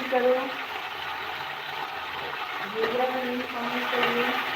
Comment करो, video में link comment करिए।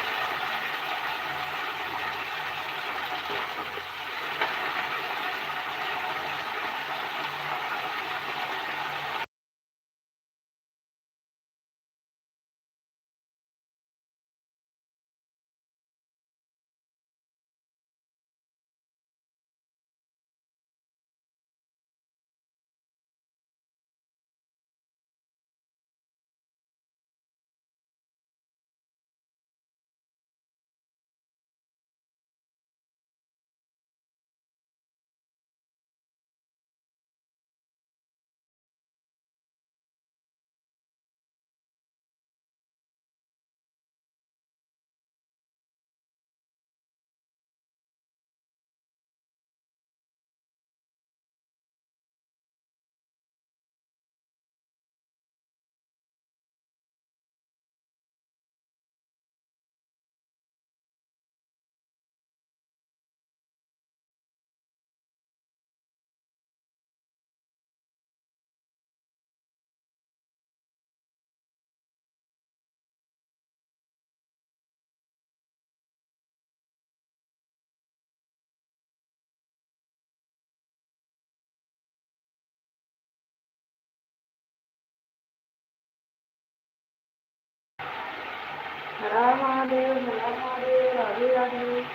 हर हर महादेव, हर हर महादेव, राधे राधे।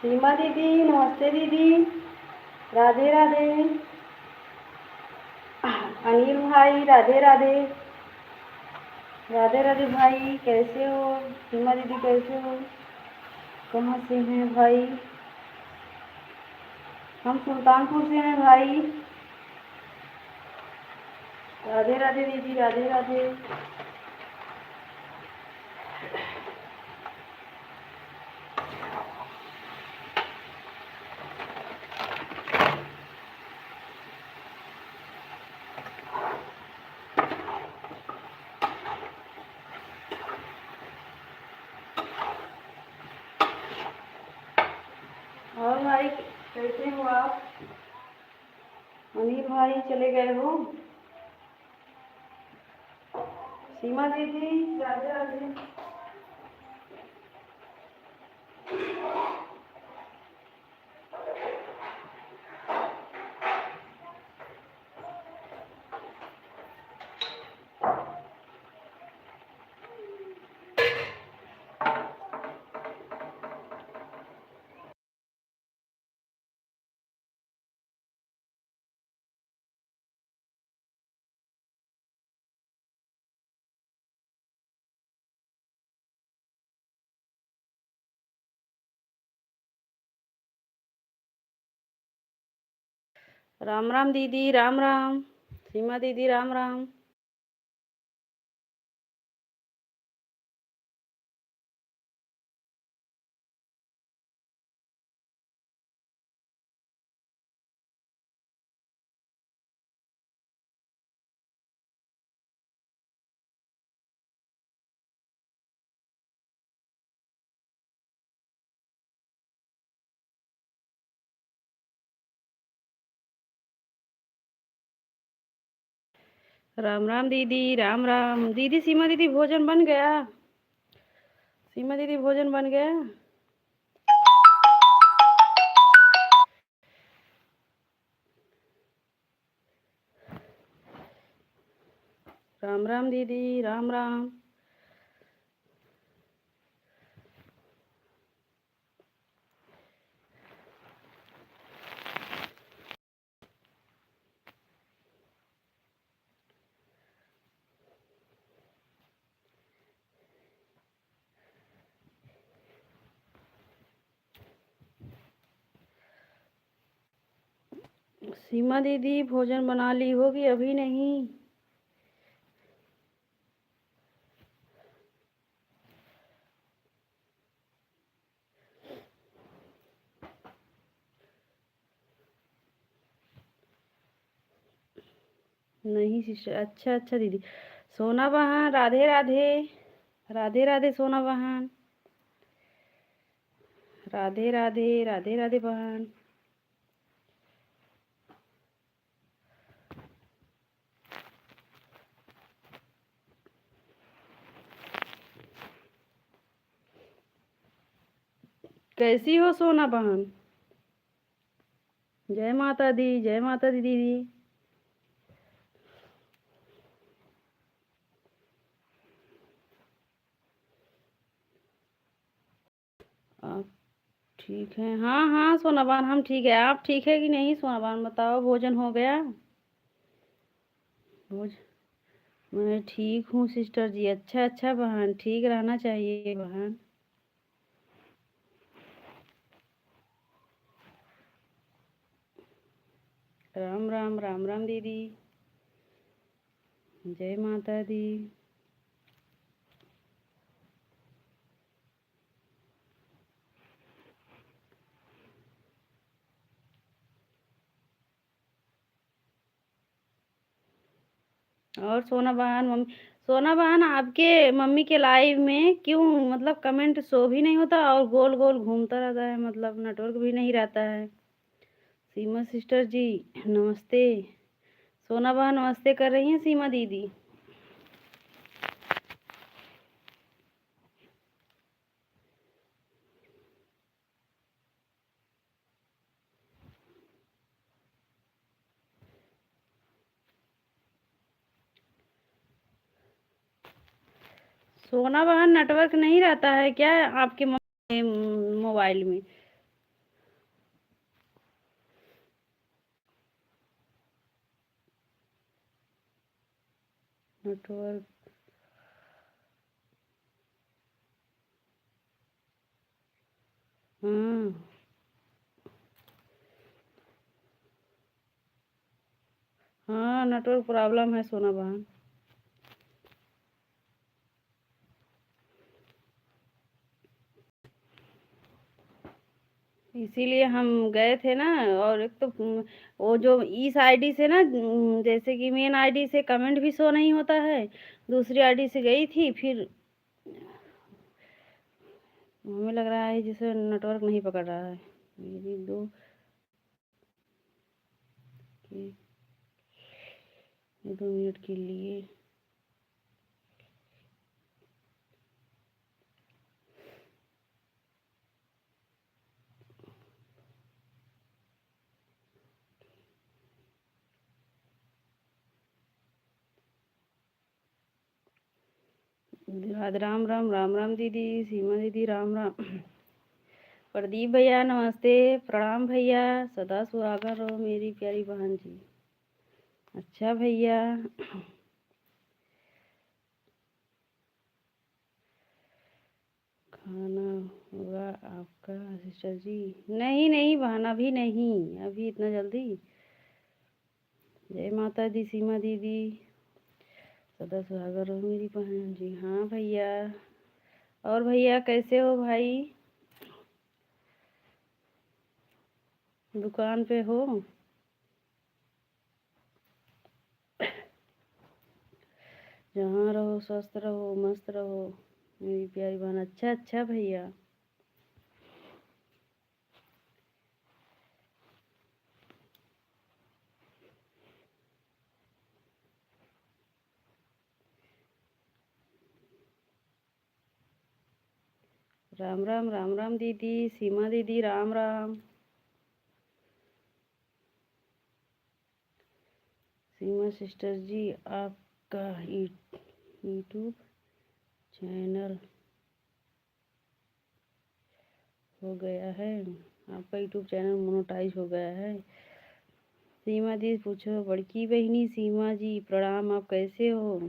सीमा दीदी नमस्ते दीदी, राधे राधे। अनिल भाई राधे राधे, राधे राधे भाई, कैसे हो? सीमा दीदी कैसे हो? कहाँ से हैं भाई? हम सुल्तानपुर से हैं भाई। राधे राधे दीदी, राधे राधे। और भाई कैसे हो आप? अनिल भाई चले गए हो? सीमा दीदी राधे राधे। राम राम दीदी, राम राम। सीमा दीदी राम राम। राम राम दीदी, राम राम। दीदी सीमा दीदी भोजन बन गया? सीमा दीदी भोजन बन गया? राम राम दीदी, राम राम। सीमा दीदी भोजन बना ली होगी? अभी नहीं। नहीं सिस्टर। अच्छा अच्छा दीदी। सोना बहन राधे राधे। राधे राधे सोना बहन। राधे राधे राधे राधे बहन। कैसी हो सोना बहन? जय माता दी, जय माता दी दीदी। आप ठीक है? हाँ हाँ सोना बहन हम ठीक है। आप ठीक है कि नहीं सोना बहन? बताओ भोजन हो गया? भोज मैं ठीक हूँ सिस्टर जी। अच्छा अच्छा बहन, ठीक रहना चाहिए बहन। राम राम राम राम दीदी। जय माता दी। और सोना बहन आपके मम्मी के लाइव में क्यों मतलब कमेंट शो भी नहीं होता और गोल गोल घूमता रहता है, मतलब नेटवर्क भी नहीं रहता है। सीमा सिस्टर जी नमस्ते। सोना बहन नमस्ते कर रही हैं सीमा दीदी। सोना बहन नेटवर्क नहीं रहता है क्या आपके मोबाइल में? नेटवर्क। हाँ हाँ नेटवर्क प्रॉब्लम है सोना बहन। इसीलिए हम गए थे ना। और एक तो वो जो इस आईडी से ना, जैसे कि मेन आईडी से कमेंट भी शो नहीं होता है। दूसरी आईडी से गई थी, फिर हमें लग रहा है जैसे नेटवर्क नहीं पकड़ रहा है। मेरी दो के 2 मिनट के लिए। राम राम राम राम दीदी। सीमा दीदी राम राम। प्रदीप भैया नमस्ते। प्रणाम भैया। सदा सुहागन रहो मेरी प्यारी बहन जी। अच्छा भैया। खाना होगा आपका सिस्टर जी? नहीं नहीं बहन अभी नहीं, अभी इतना जल्दी। जय माता दी सीमा दीदी। सदा सुहागन रहो मेरी बहन जी। हाँ भैया। और भैया कैसे हो भाई? दुकान पे हो? जहाँ रहो स्वस्थ रहो मस्त रहो मेरी प्यारी बहन। अच्छा अच्छा भैया। राम राम राम राम दीदी। सीमा दीदी राम राम। सीमा सिस्टर जी आपका यूट्यूब चैनल हो गया है? आपका यूट्यूब चैनल मोनेटाइज हो गया है? सीमा दी पूछो बड़की बहनी सीमा जी प्रणाम, आप कैसे हो?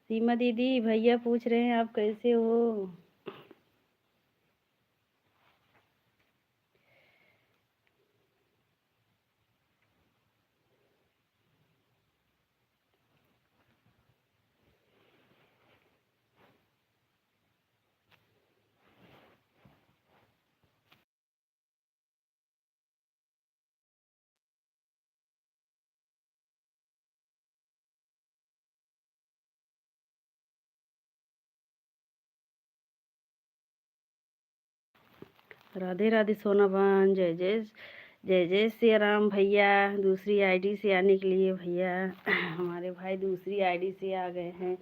सीमा दीदी भैया पूछ रहे हैं आप कैसे हो? राधे राधे सोना बहन, जय जय जय जय सिया राम भैया। दूसरी आईडी से आने के लिए भैया, हमारे भाई दूसरी आईडी से आ गए हैं।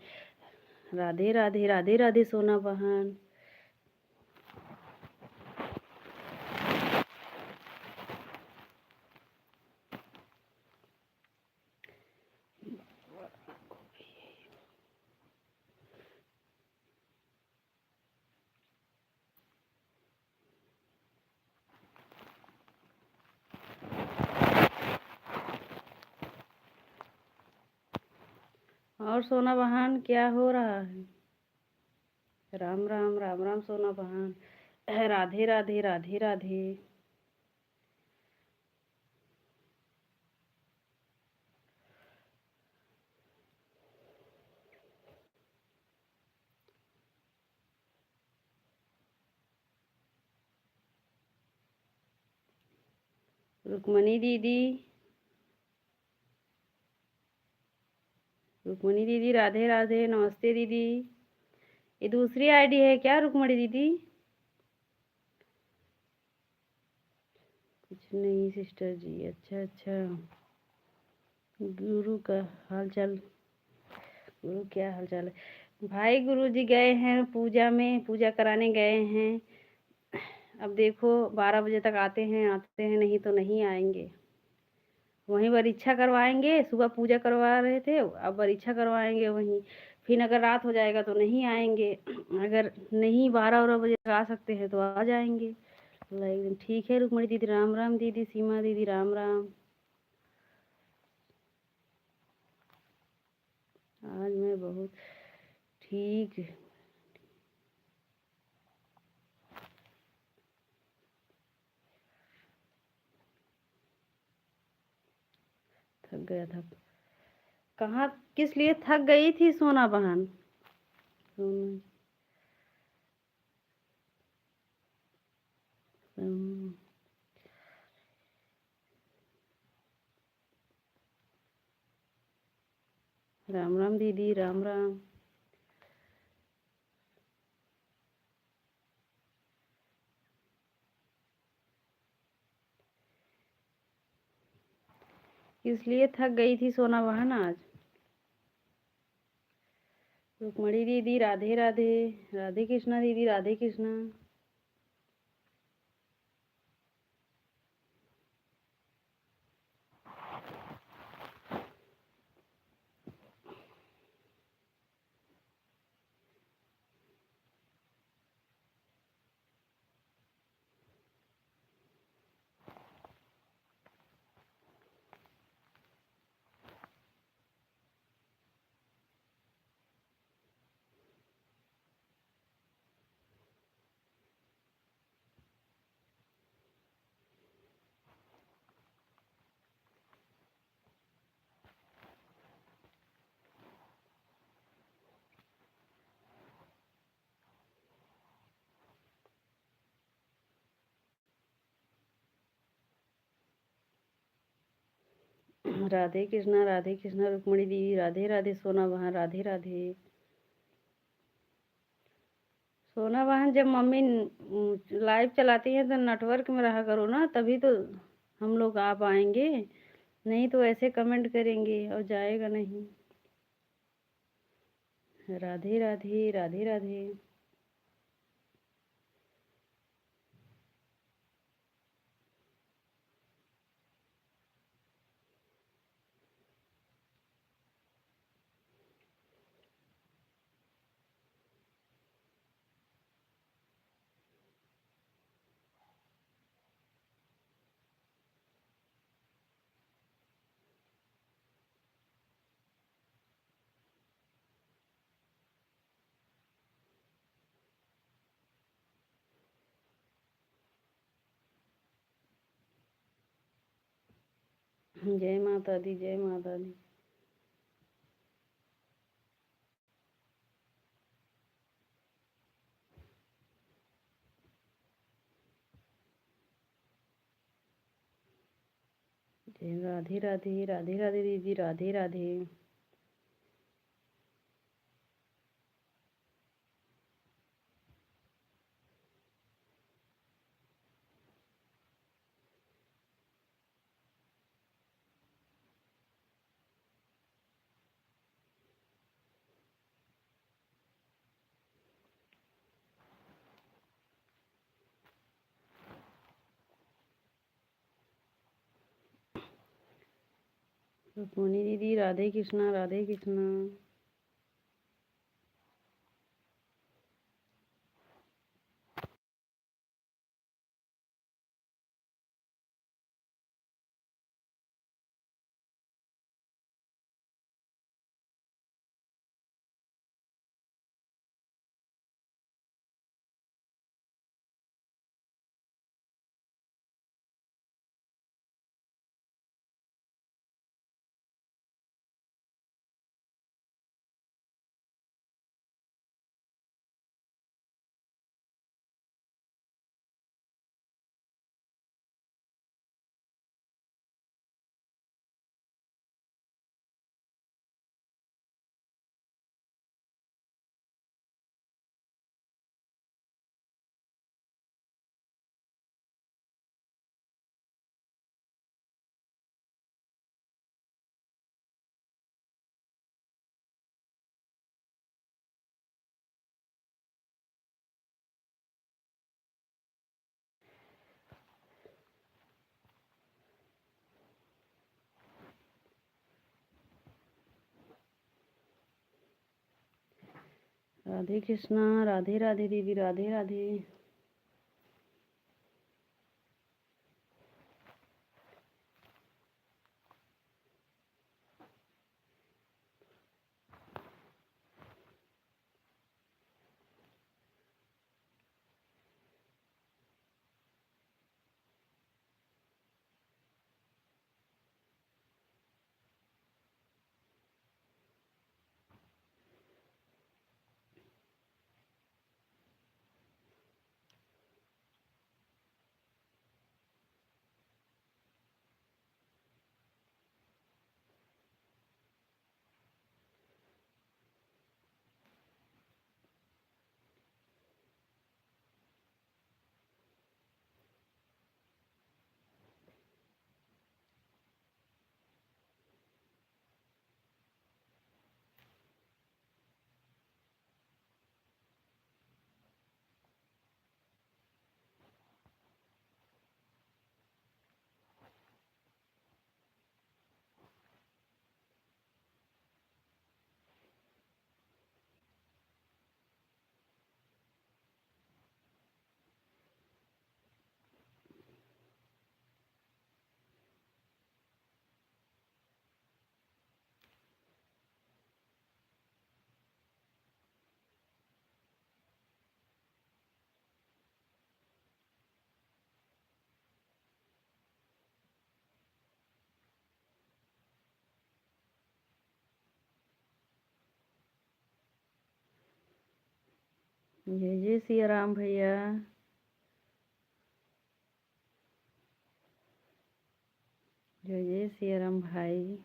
राधे राधे राधे राधे सोना बहन। और सोना बहन क्या हो रहा है? राम राम राम राम सोना बहन। राधे राधे राधे राधे। रुक्मणी दीदी, रुक्मणी दीदी राधे राधे, नमस्ते दीदी। ये दूसरी आईडी है क्या रुक्मणी दीदी? कुछ नहीं सिस्टर जी। अच्छा अच्छा। गुरु का हाल चाल, गुरु क्या हाल चाल है भाई? गुरु जी गए हैं पूजा में, पूजा कराने गए हैं। अब देखो 12 बजे तक आते हैं नहीं तो नहीं आएंगे। वहीं परीक्षा करवाएंगे, सुबह पूजा करवा रहे थे, अब परीक्षा करवाएंगे वहीं। फिर अगर रात हो जाएगा तो नहीं आएंगे। अगर नहीं 12 बजे तक आ सकते हैं तो आ जाएंगे। एकदम ठीक है रुक्मणी दीदी। राम राम दीदी। सीमा दीदी राम राम। आज मैं बहुत ठीक थक गया था। कहाँ किस लिए थक गई थी सोना बहन? सोना राम राम दीदी राम राम। किस लिए थक गई थी सोना बहन आज? रुक्मणी दीदी राधे राधे। राधे कृष्णा दीदी राधे कृष्णा। राधे कृष्णा रुक्मणी दीदी राधे राधे। सोना बहन राधे राधे। सोना बहन जब मम्मी लाइव चलाती है तो नेटवर्क में रहा करो ना, तभी तो हम लोग आ पाएंगे। नहीं तो ऐसे कमेंट करेंगे और जाएगा नहीं। राधे राधे राधे राधे। जय माता दी जय माता दी। जय राधे राधे राधे राधे दीदी राधे राधे। रुक्मणी दीदी राधे कृष्णा राधे कृष्णा। राधे कृष्णा राधे राधे दीदी राधे राधे। जय जय सिया राम भैया। जय जय सिया राम भाई।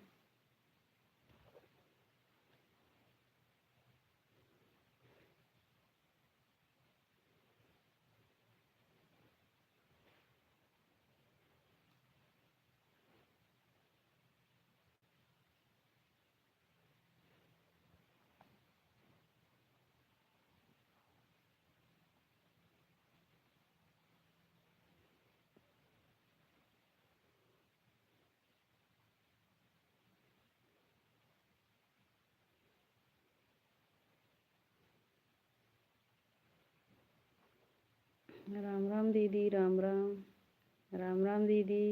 राम राम दीदी राम राम। राम राम दीदी।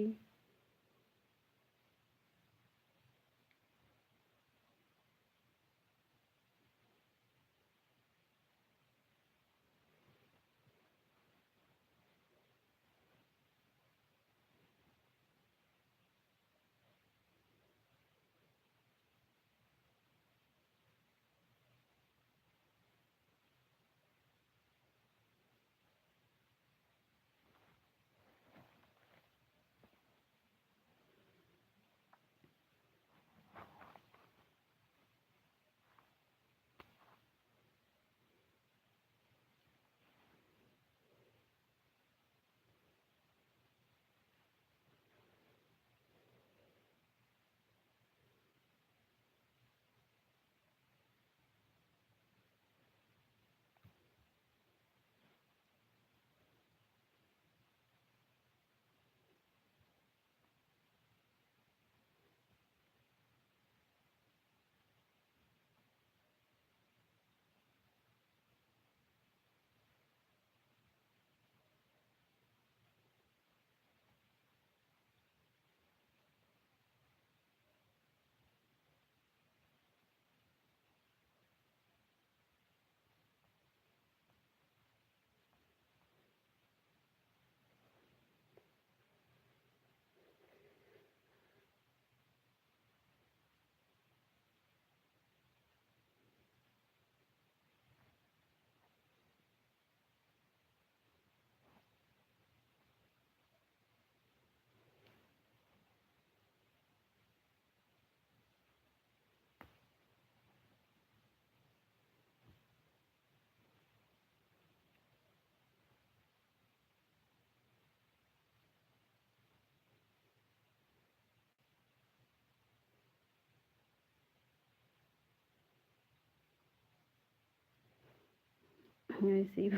ऐसी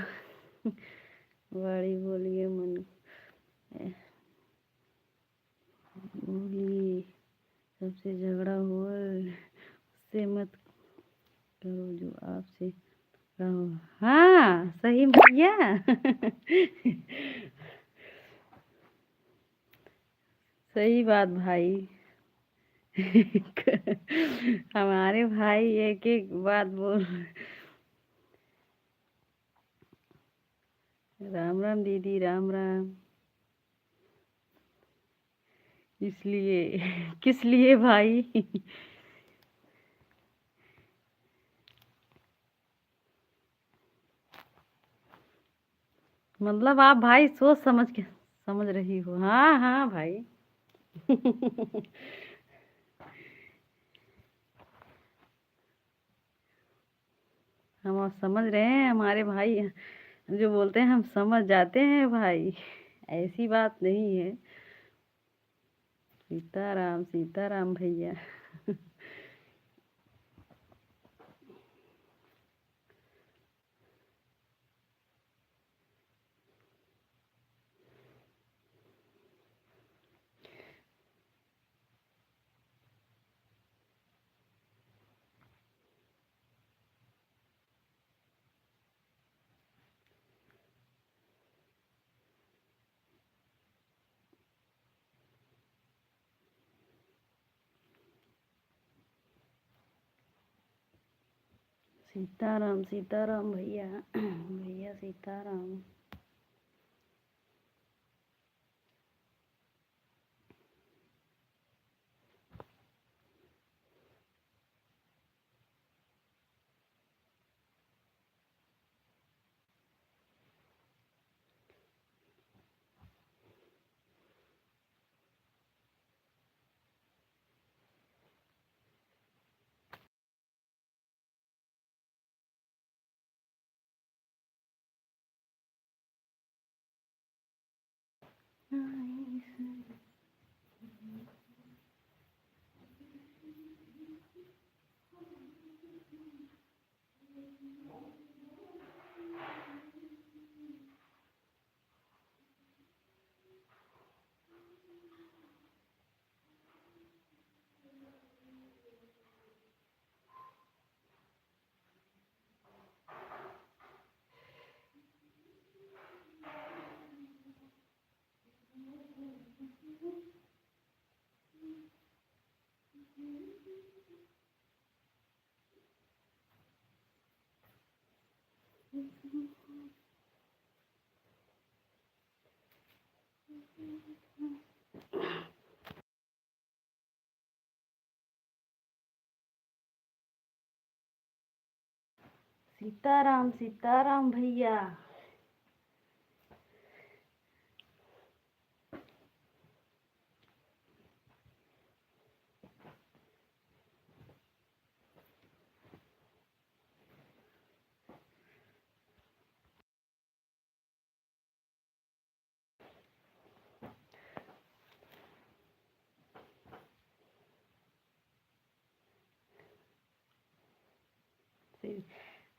बड़ी बोलिए मन बोली सबसे झगड़ा हुआ उससे मत करो जो आपसे कहो। हाँ सही भैया। सही बात भाई। हमारे भाई एक एक बात बोल। राम राम दीदी, राम राम। इसलिए किस लिए भाई? मतलब आप भाई सोच समझ के समझ रही हो। हाँ हाँ भाई। हम आप समझ रहे हैं, हमारे भाई जो बोलते हैं हम समझ जाते हैं भाई। ऐसी बात नहीं है। सीताराम सीताराम भैया। सीताराम सीताराम भैया। भैया सीताराम। सीताराम सीताराम भैया।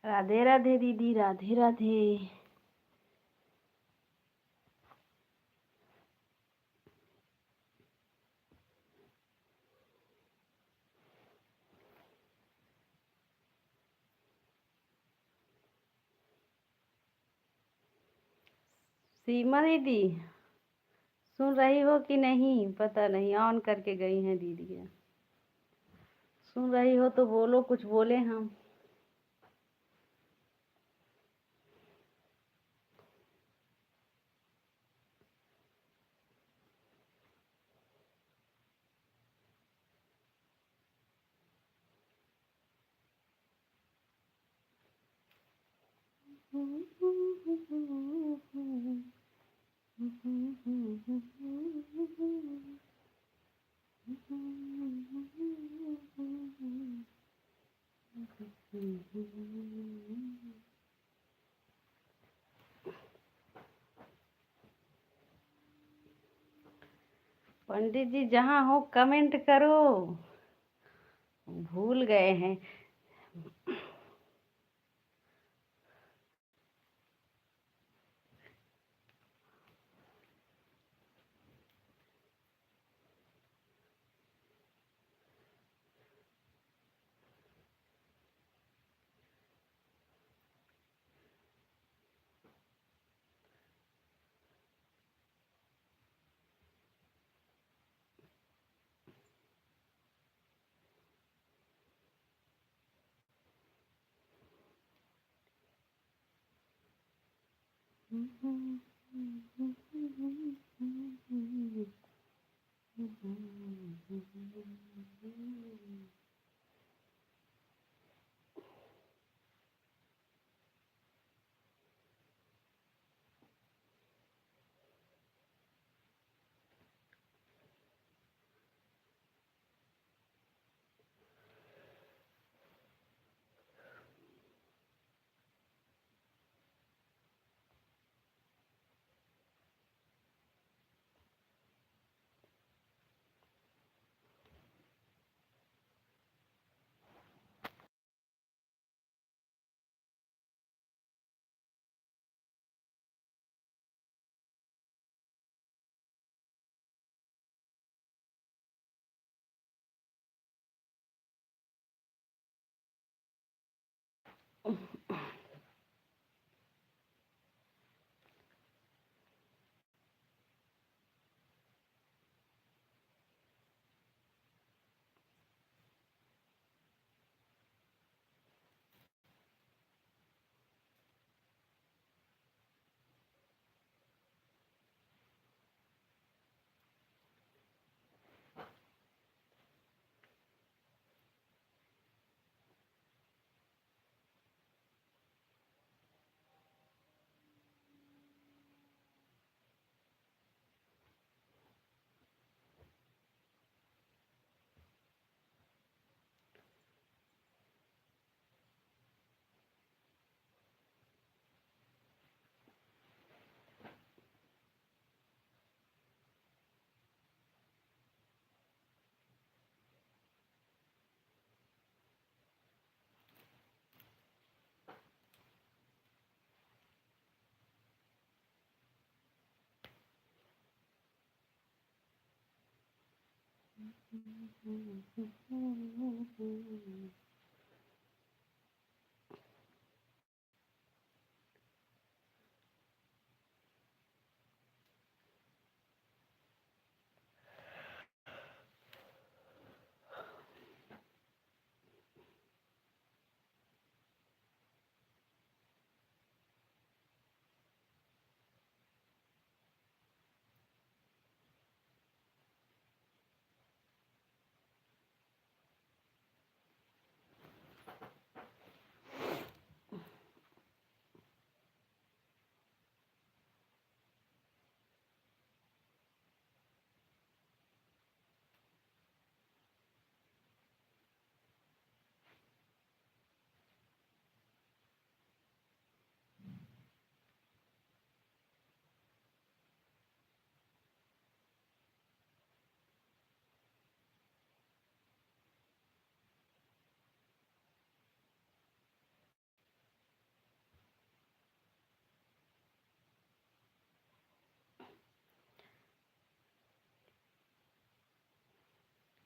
राधे राधे दीदी, राधे राधे। सीमा दीदी सुन रही हो कि नहीं पता नहीं, ऑन करके गई हैं दीदी। सुन रही हो तो बोलो, कुछ बोले हम। पंडित जी जहाँ हो कमेंट करो, भूल गए हैं।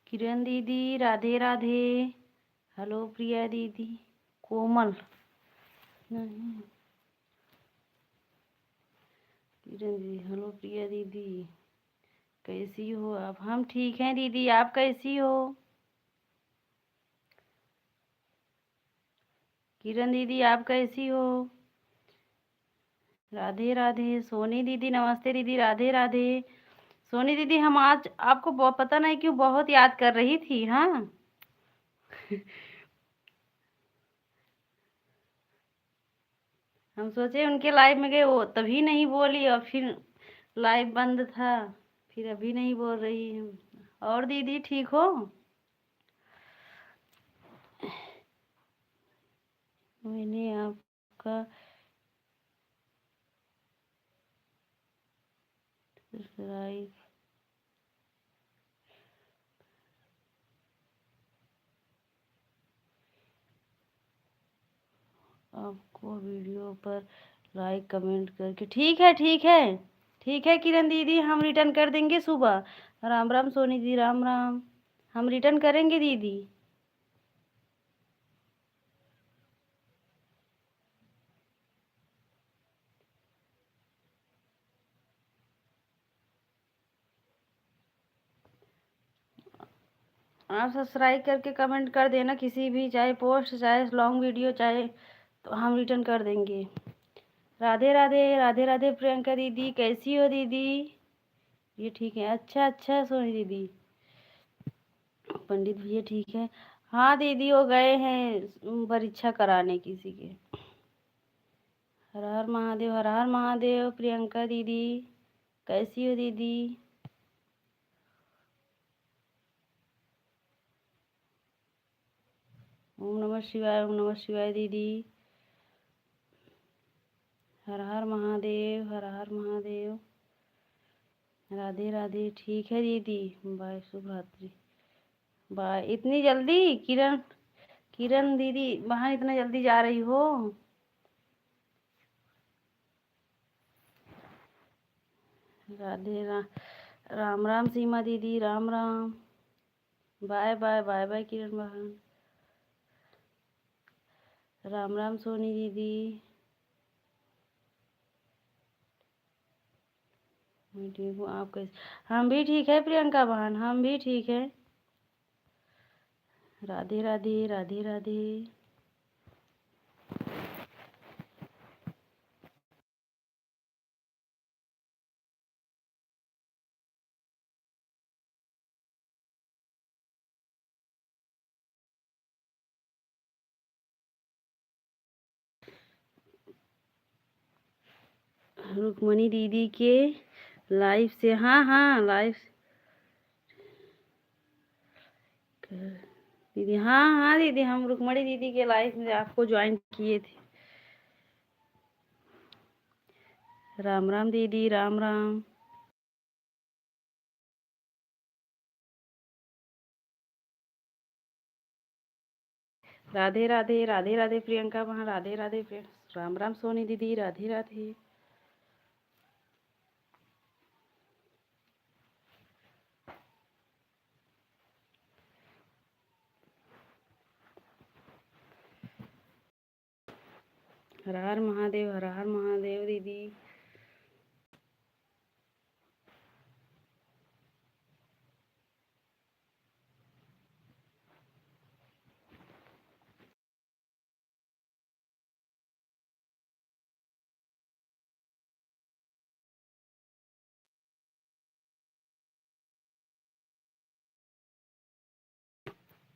किरण दीदी राधे राधे। हेलो प्रिया दीदी। कोमल नहीं, किरण दीदी हेलो प्रिया दीदी, कैसी हो आप? हम ठीक हैं दीदी, आप कैसी हो? किरण दीदी आप कैसी हो? राधे राधे। सोनी दीदी नमस्ते दीदी, राधे राधे। सोनी दीदी हम आज आपको पता नहीं क्यों बहुत याद कर रही थी। हाँ हम सोचे उनके लाइव में गए, वो तभी नहीं बोली और फिर लाइव बंद था, फिर अभी नहीं बोल रही हूँ। और दीदी ठीक हो? मैंने आपका सब्सक्राइब आपको वीडियो पर लाइक कमेंट करके। ठीक है ठीक है, ठीक है किरण दीदी, हम रिटर्न कर देंगे सुबह। राम राम सोनी दीदी, राम राम। हम रिटर्न करेंगे दीदी। आप सब्सक्राइब करके कमेंट कर देना किसी भी, चाहे पोस्ट चाहे लॉन्ग वीडियो चाहे, तो हम रिटर्न कर देंगे। राधे राधे, राधे राधे प्रियंका दीदी, कैसी हो दीदी? ये ठीक है, अच्छा अच्छा सोनी दीदी। पंडित भैया ठीक है। हाँ दीदी, वो गए हैं परीक्षा कराने किसी के। हर हर महादेव, हर हर महादेव। प्रियंका दीदी कैसी हो दीदी? ओम नमः शिवाय, ओम नमः शिवाय दीदी। हर हर महादेव, हर हर महादेव। राधे राधे, ठीक है दीदी। बाय, शुभ रात्रि। बाय। इतनी जल्दी किरण, किरण दीदी वहाँ इतना जल्दी जा रही हो? राधे राम राम सीमा दीदी, Ram Ram. Bye bye, bye bye Kiran बहन। राम राम सोनी दीदी। मैं ठीक हूँ, आप कैसे? हम भी ठीक है प्रियंका बहन, हम भी ठीक है। राधे राधे, राधे राधे। रुक्मणी दीदी के लाइव से, हाँ हाँ लाइव दीदी, हाँ हाँ दीदी, हम रुक्मणी दीदी के लाइव में आपको ज्वाइन किए थे। राम राम दीदी, राम राम। राधे राधे, राधे राधे प्रियंका वहाँ, राधे राधे राम राम सोनी दीदी, राधे राधे। हर हर महादेव, हर हर महादेव दीदी।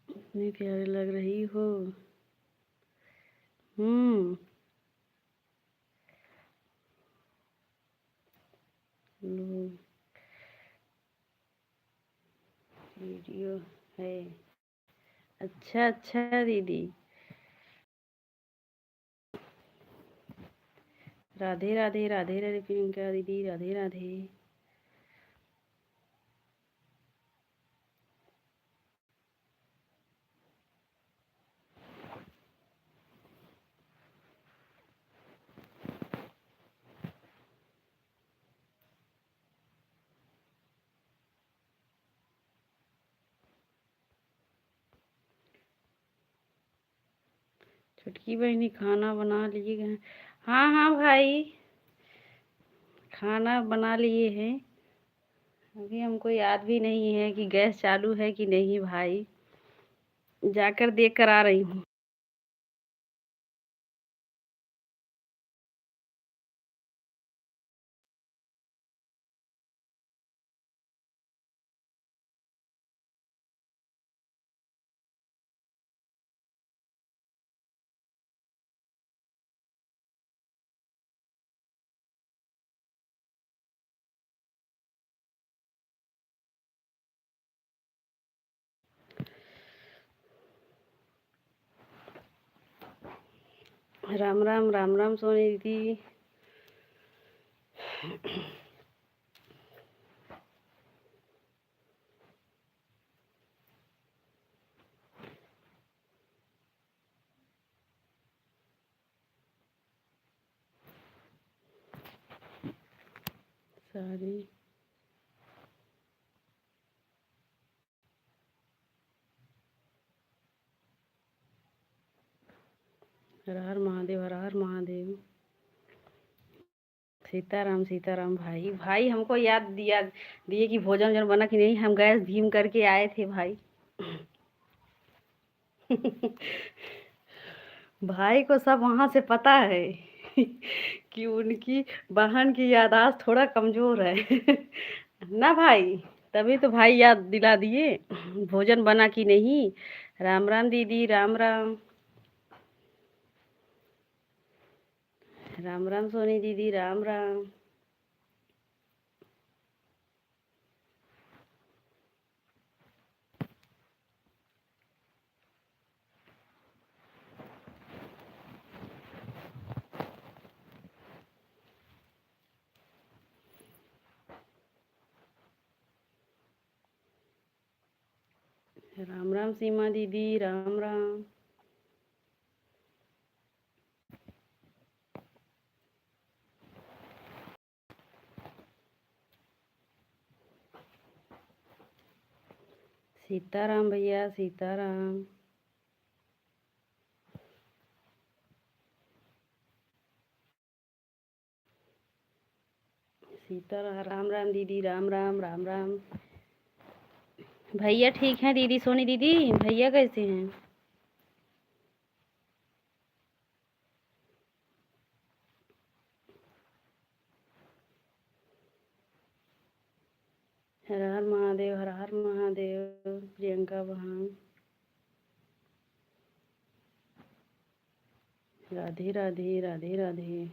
इतनी प्यारी लग रही हो। लो, वीडियो है। अच्छा अच्छा दीदी। राधे राधे, राधे राधे प्रियंका दीदी, राधे राधे। छुटकी बहनी खाना बना लिए हैं? हाँ हाँ भाई, खाना बना लिए हैं। अभी हमको याद भी नहीं है कि गैस चालू है कि नहीं भाई, जाकर देख कर आ रही हूँ। राम राम, राम राम सोनी दीदी। सारी हर हर महादेव, हर हर महादेव। सीताराम, सीताराम भाई। भाई हमको याद दिया दिए कि भोजन वोजन बना कि नहीं, हम गैस भीम करके आए थे भाई। भाई को सब वहां से पता है। कि उनकी बहन की याददाश्त थोड़ा कमजोर है। ना भाई, तभी तो भाई याद दिला दिए। भोजन बना कि नहीं? राम राम दीदी, राम राम। राम राम सोनी दीदी, राम राम। राम राम सीमा दीदी, राम राम। सीताराम भैया, सीताराम। सीताराम, राम राम दीदी, राम राम, राम राम। भैया ठीक हैं दीदी, सोनी दीदी, भैया कैसे हैं? हर हर महादेव, हर हर महादेव। प्रियंका बहन, राधे राधे, राधे राधे।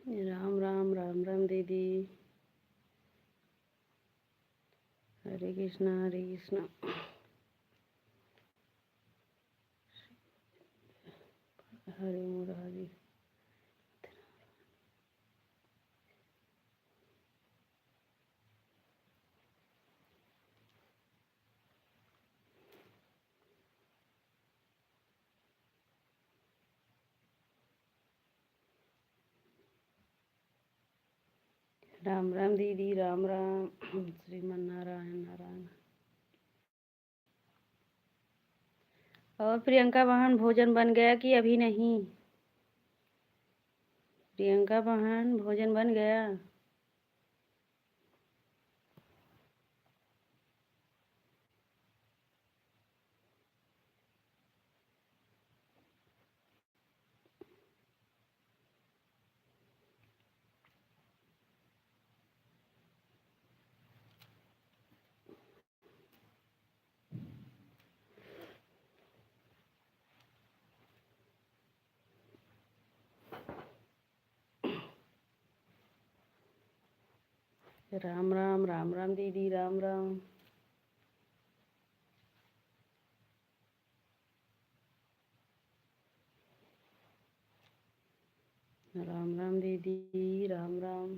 राम राम, राम राम दीदी। हरे कृष्णा, हरे कृष्णा। हरे मुरारी। राम राम दीदी, राम राम। श्रीमन नारायण नारायण। और प्रियंका बहन, भोजन बन गया कि अभी नहीं? प्रियंका बहन, भोजन बन गया? राम राम, राम राम दीदी, राम राम। राम राम दीदी, राम राम।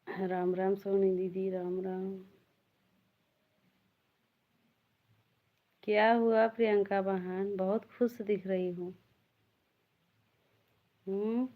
राम राम सोनी दीदी, राम राम। क्या हुआ प्रियंका बहन, बहुत खुश दिख रही हूँ। हम्म।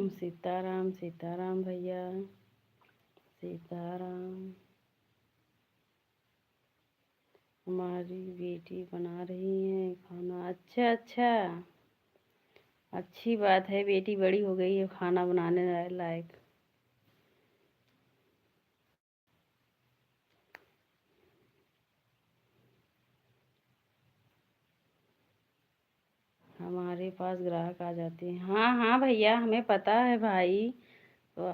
सीताराम, सीताराम भैया, सीताराम। हमारी बेटी बना रही है खाना। अच्छा अच्छा, अच्छी बात है, बेटी बड़ी हो गई है खाना बनाने लायक। हमारे पास ग्राहक आ जाते हैं। हाँ हाँ भैया, हमें पता है भाई। तो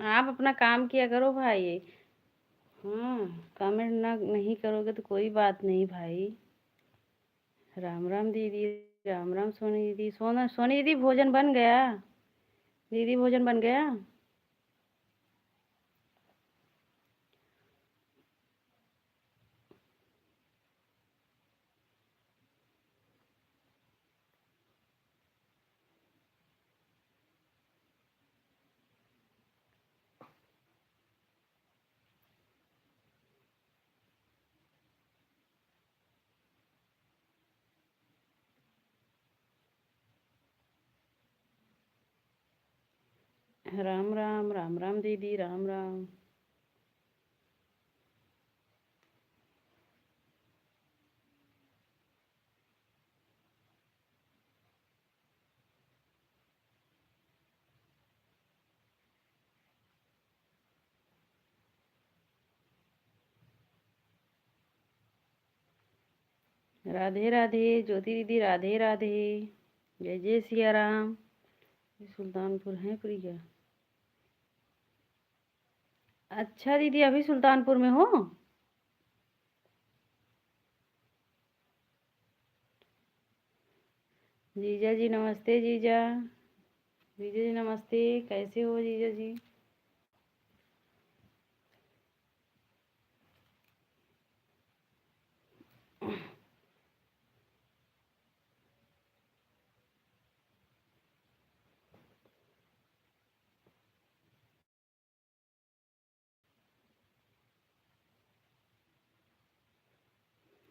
आप अपना काम किया करो भाई। हाँ, कमेंट ना नहीं करोगे तो कोई बात नहीं भाई। राम राम दीदी। राम राम सोनी दीदी। सोनी दीदी, भोजन बन गया? दीदी, भोजन बन गया? राम राम। राम राम दीदी। राम राम। राधे राधे ज्योति दीदी। राधे राधे। जय जय सिया राम। ये सुल्तानपुर है प्रिया? अच्छा दीदी, अभी सुल्तानपुर में हो? जीजा जी नमस्ते। जीजा, जीजा जी नमस्ते। कैसे हो जीजा जी?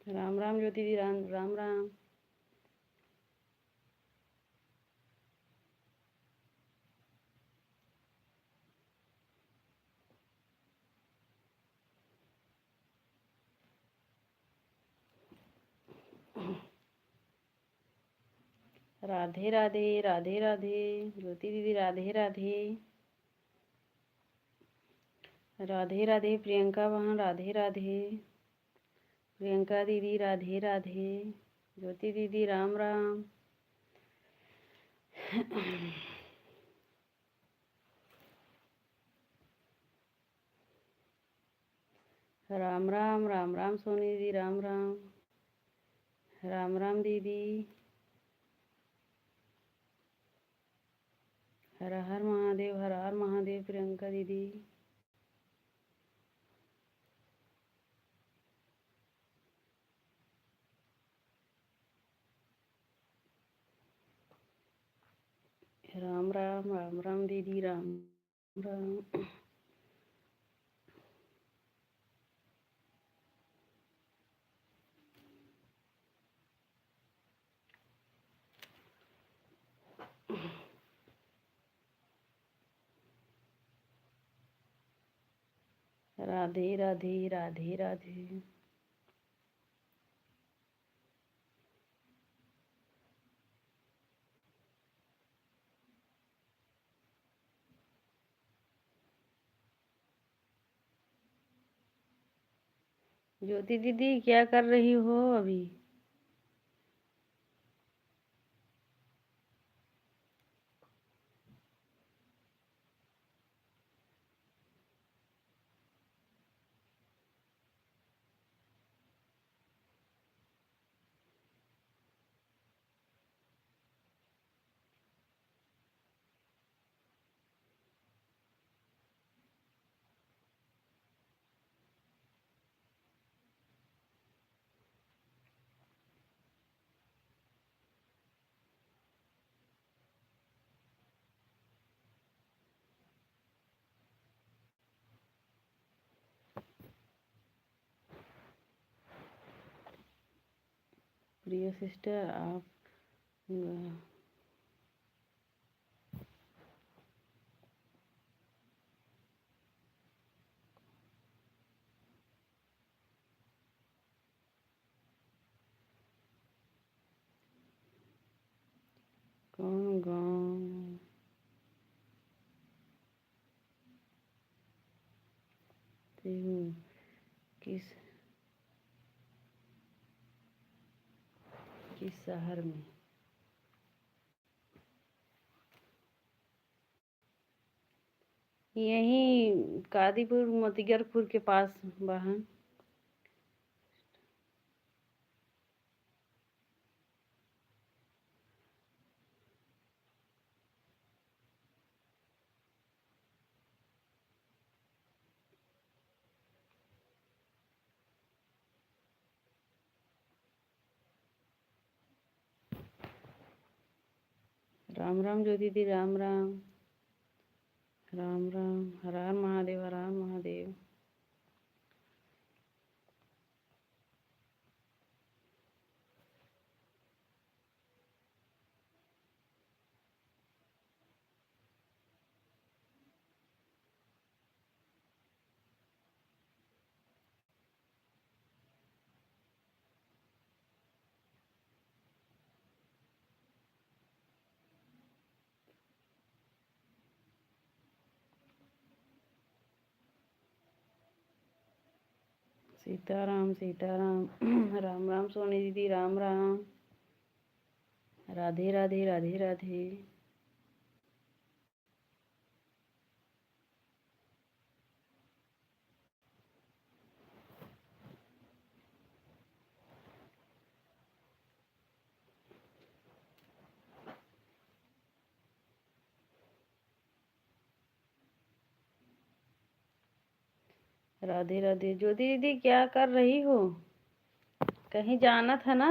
राम राम ज्योति दी। राम राम राम। राधे राधे। राधे राधे ज्योति दीदी। राधे राधे। राधे राधे प्रियंका बहन। राधे राधे प्रियंका दीदी। राधे राधे ज्योति दीदी। राम राम। राम राम। राम राम सोनी दीदी। राम राम। राम राम दीदी। हर हर महादेव। हर हर महादेव प्रियंका दीदी। राम राम। राम राम दीदी। राम राम। राधे राधे। राधे राधे। ज्योति दीदी, क्या कर रही हो अभी? प्रिय सिस्टर, आप कौन गाँव से हो, किस किस शहर में? यहीं कादीपुर मोतीगरपुर के पास बहन। राम राम जो दीदी, राम राम। राम राम, हर हर महादेव, हर हर महादेव। सीताराम सीताराम। राम राम सोनी दीदी, राम राम। राधे राधे, राधे राधे। राधे राधे ज्योति दीदी, क्या कर रही हो? कहीं जाना था ना?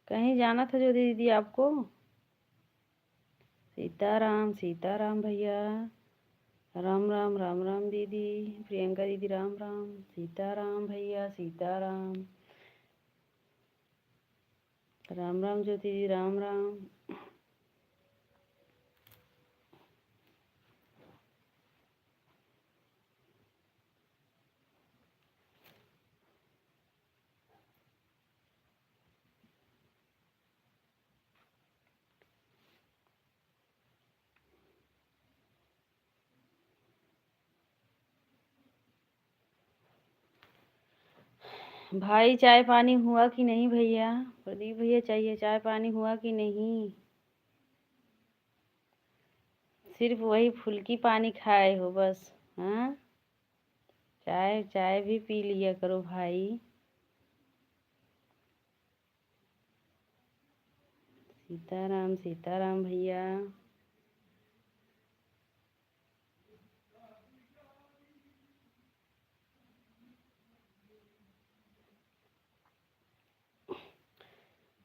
कहीं जाना था ज्योति दीदी आपको? सीताराम सीताराम भैया। राम राम, राम राम दीदी। प्रियंका दीदी, राम राम। सीताराम भैया, सीताराम। राम राम ज्योति दीदी, राम राम। भाई चाय पानी हुआ कि नहीं भैया? प्रदीप भैया, चाहिए चाय पानी हुआ कि नहीं? सिर्फ वही फुल्की पानी खाए हो बस? हाँ, चाय चाय भी पी लिया करो भाई। सीताराम सीताराम भैया।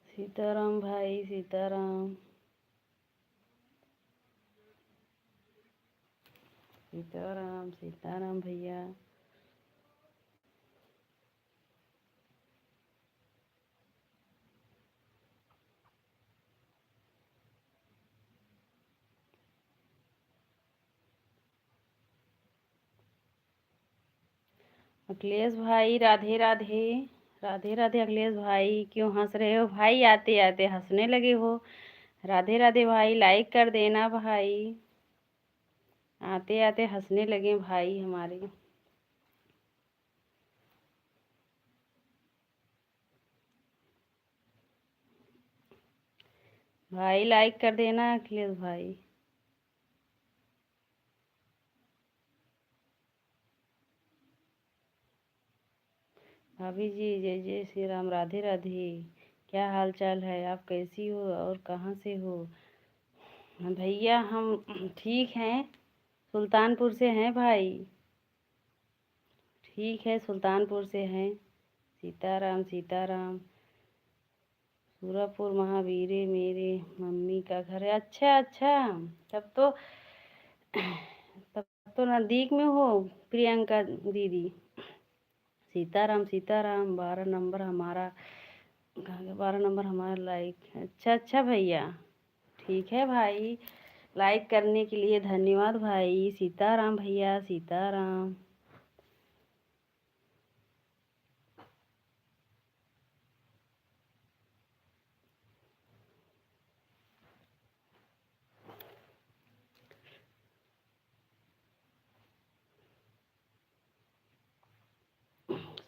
सीताराम भाई, सीताराम। सीताराम सीताराम भैया। अखिलेश भाई, राधे राधे। राधे राधे अखिलेश भाई, क्यों हंस रहे हो भाई? आते आते हंसने लगे हो। राधे राधे भाई, लाइक कर देना भाई। आते आते हंसने लगे भाई हमारे। भाई लाइक कर देना अखिलेश भाई। भाभी जी, जय जय श्री राम, राधे राधे। क्या हाल चाल है? आप कैसी हो और कहाँ से हो? भैया हम ठीक हैं, सुल्तानपुर से हैं भाई। ठीक है, सुल्तानपुर से हैं। सीताराम सीताराम। सूरापुर महावीरे मेरे मम्मी का घर है। अच्छा अच्छा, तब तो तब तो नज़दीक में हो प्रियंका दीदी। सीताराम सीताराम। 12 नंबर हमारा, 12 नंबर हमारा लाइक। अच्छा अच्छा भैया, ठीक है भाई। लाइक करने के लिए धन्यवाद भाई। सीताराम भैया, सीताराम।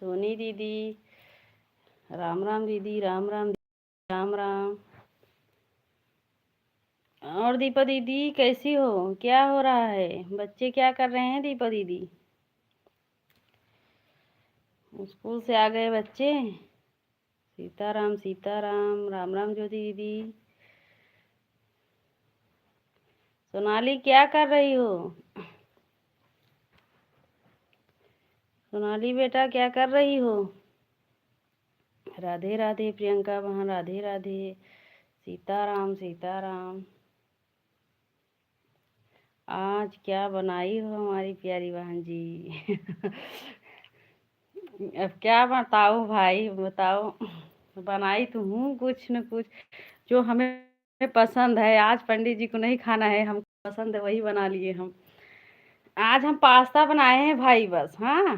सोनी दीदी, राम राम दीदी, राम राम दीदी, राम राम। और दीपा दीदी कैसी हो? क्या हो रहा है? बच्चे क्या कर रहे हैं दीपा दीदी? स्कूल से आ गए बच्चे? सीताराम सीताराम, राम राम ज्योति दीदी। सोनाली क्या कर रही हो? सोनाली बेटा क्या कर रही हो? राधे राधे प्रियंका बहन, राधे राधे। सीताराम सीताराम। आज क्या बनाई हो हमारी प्यारी बहन जी? अब क्या बताओ भाई, बताओ। बनाई तो हूँ कुछ न कुछ जो हमें पसंद है। आज पंडित जी को नहीं खाना है, हमको पसंद है वही बना लिए हम। आज हम पास्ता बनाए हैं भाई, बस। हाँ,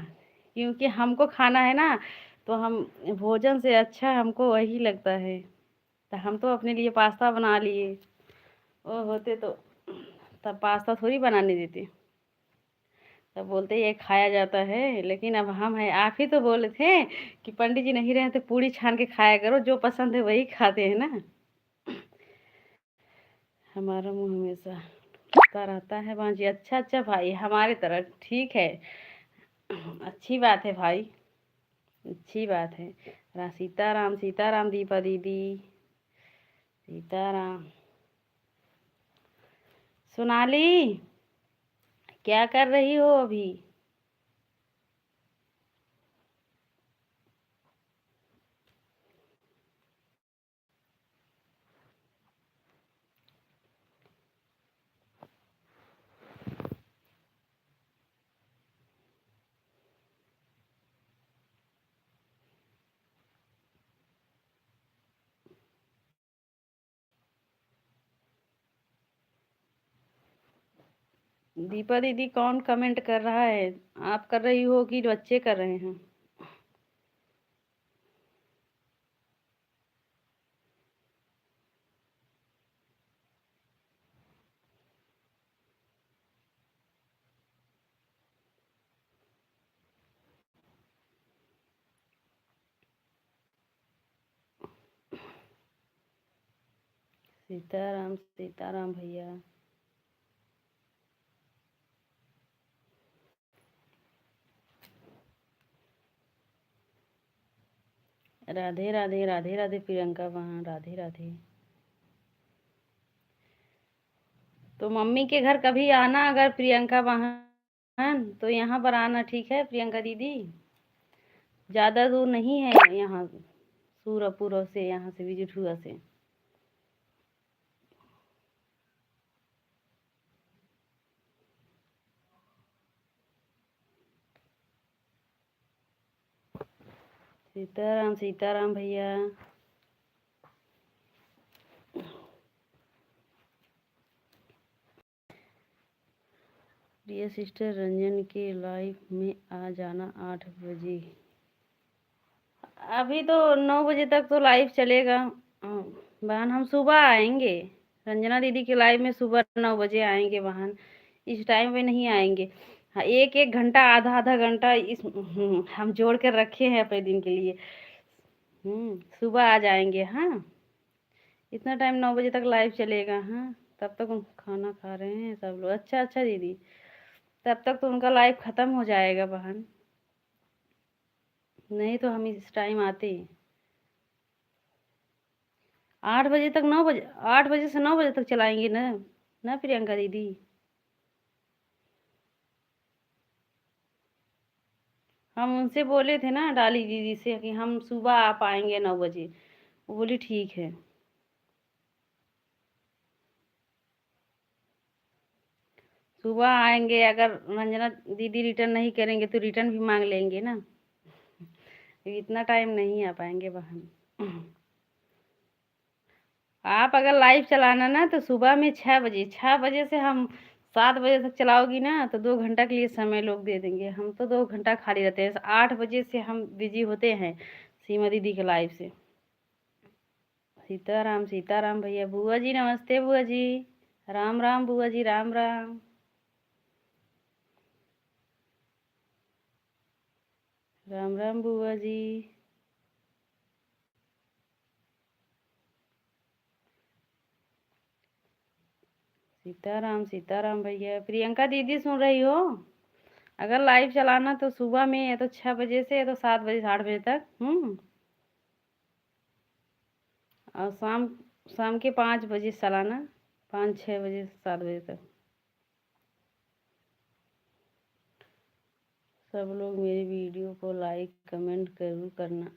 क्योंकि हमको खाना है ना, तो हम भोजन से अच्छा हमको वही लगता है, तो हम तो अपने लिए पास्ता बना लिए। वो होते तो तब पास्ता थोड़ी बनाने देते, तब बोलते ये खाया जाता है। लेकिन अब हम हैं, आप ही तो बोले थे कि पंडित जी नहीं रहे तो पूड़ी छान के खाया करो, जो पसंद है वही खाते हैं ना। हमारा मुंह हमेशा खुलता रहता है भांजी। अच्छा अच्छा भाई, हमारे तरह ठीक है। अच्छी बात है भाई, अच्छी बात है। सीताराम सीताराम दीपा दीदी, सीताराम। सोनाली क्या कर रही हो अभी? दीपा दीदी कौन कमेंट कर रहा है? आप कर रही हो कि बच्चे कर रहे हैं? सीताराम सीताराम भैया। राधे राधे, राधे राधे प्रियंका वहाँ, राधे राधे। तो मम्मी के घर कभी आना, अगर प्रियंका बहन, तो यहाँ पर आना, ठीक है प्रियंका दीदी? ज़्यादा दूर नहीं है यहाँ, सूरपुर से, यहाँ से विजिठुआ से। सीताराम सीताराम भैया। प्रिय सिस्टर रंजन के लाइव में आ जाना 8 बजे। अभी तो 9 बजे तक तो लाइव चलेगा। बहन हम सुबह आएंगे, रंजना दीदी के लाइव में सुबह 9 बजे आएंगे बहन। इस टाइम पे नहीं आएंगे। हाँ, एक एक घंटा, आधा आधा घंटा इस हम जोड़ कर रखे हैं अपने दिन के लिए। सुबह आ जाएंगे। हाँ, इतना टाइम 9 बजे तक लाइव चलेगा। हाँ, तब तक हम खाना खा रहे हैं सब लोग। अच्छा अच्छा दीदी, तब तक तो उनका लाइव खत्म हो जाएगा बहन। नहीं तो हम इस टाइम आते। 8 बजे तक, 9 बजे, 8 बजे से 9 बजे तक चलाएंगे ना, ना प्रियंका दीदी? हम उनसे बोले थे ना, डाली दीदी से, कि हम सुबह आ पाएंगे 9 बजे। वो बोली ठीक है। सुबह आएंगे, अगर रंजना दीदी रिटर्न नहीं करेंगे तो रिटर्न भी मांग लेंगे ना। इतना टाइम नहीं आ पाएंगे बहन। आप अगर लाइव चलाना ना, तो सुबह में 6 बजे, 6 बजे से हम 7 बजे तक चलाओगी ना, तो 2 घंटा के लिए समय लोग दे देंगे। हम तो 2 घंटा खाली रहते हैं, 8 बजे से हम बिजी होते हैं सीमा दीदी के लाइव से। सीताराम सीताराम भैया। बुआ जी नमस्ते, बुआ जी। राम राम बुआ जी, राम राम। राम राम बुआ जी। सीताराम भैया। प्रियंका दीदी सुन रही हो? अगर लाइव चलाना तो सुबह में या तो 6 बजे से या तो 7 बजे 8 बजे तक। और शाम शाम के 5 बजे चलाना। 5 6 बजे 7 बजे तक। सब लोग मेरी वीडियो को लाइक कमेंट जरूर करना।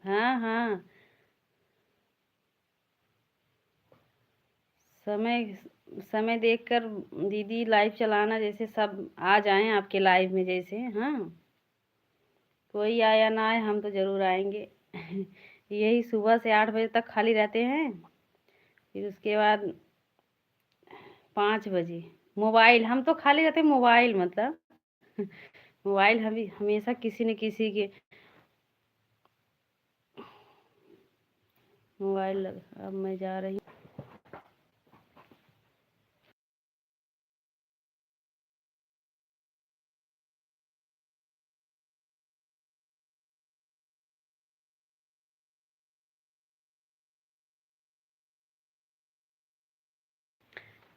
हाँ हाँ। समय समय देखकर दीदी लाइव चलाना, जैसे सब आ जाएं आपके लाइव में जैसे। हाँ, कोई आया ना आए, हम तो जरूर आएंगे। यही सुबह से 8 बजे तक खाली रहते हैं। फिर उसके बाद 5 बजे मोबाइल, हम तो खाली रहते हैं मोबाइल मतलब। मोबाइल हम हमेशा किसी न किसी के मोबाइल अब मैं जा रही हूँ।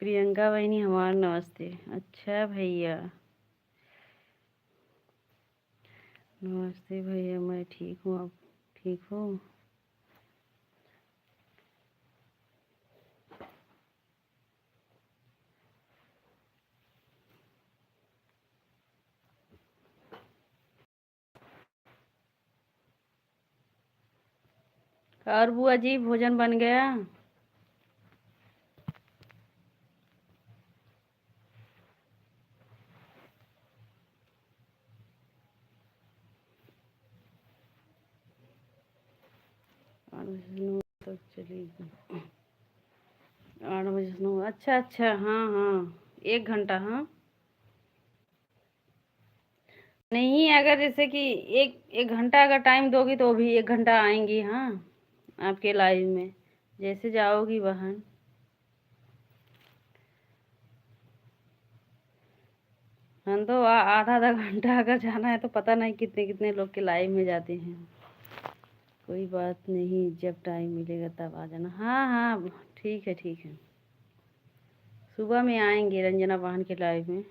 प्रियंका बहनी हमारा नमस्ते। अच्छा भैया, नमस्ते भैया, मैं ठीक हूँ, आप ठीक हो? और बुआ जी भोजन बन गया? तक चलेगी 8 बजे से 9। अच्छा अच्छा, हाँ हाँ, 1 घंटा। हाँ, नहीं अगर जैसे कि एक एक घंटा अगर टाइम दोगी तो भी 1 घंटा आएंगी। हाँ, आपके लाइव में जैसे जाओगी बहन। हम तो आधा आधा घंटा अगर जाना है तो पता नहीं कितने कितने लोग के लाइव में जाते हैं। कोई बात नहीं, जब टाइम मिलेगा तब आ जाना। हाँ हाँ, ठीक है ठीक है। सुबह में आएंगे रंजना बहन के लाइव में।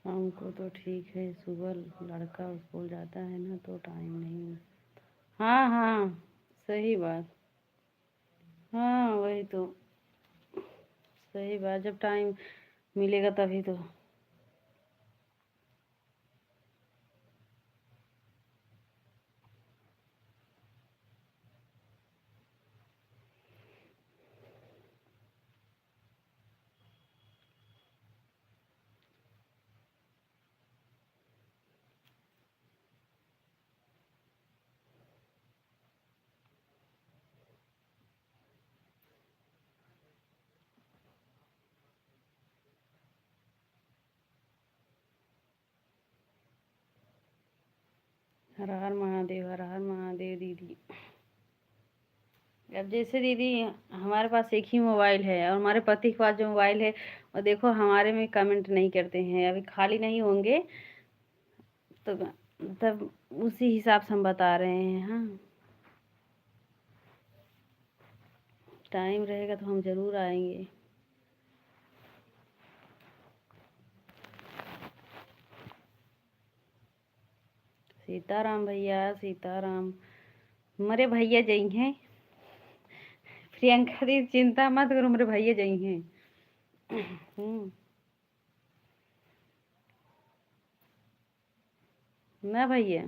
शाम को तो ठीक है, सुबह लड़का स्कूल जाता है ना तो टाइम नहीं। हाँ हाँ, सही बात। हाँ वही तो, सही बात, जब टाइम मिलेगा तभी तो। हर हर महादेव, हर हर महादेव दीदी। अब जैसे दीदी हमारे पास एक ही मोबाइल है और हमारे पति के पास जो मोबाइल है, और देखो हमारे में कमेंट नहीं करते हैं, अभी खाली नहीं होंगे तो तब उसी हिसाब से हम बता रहे हैं। हाँ, टाइम रहेगा तो हम जरूर आएंगे। सीताराम भैया, सीताराम। हमारे भैया जई हैं। प्रियंका दी चिंता मत करो, मेरे भैया जई हैं। हम्म। ना भैया।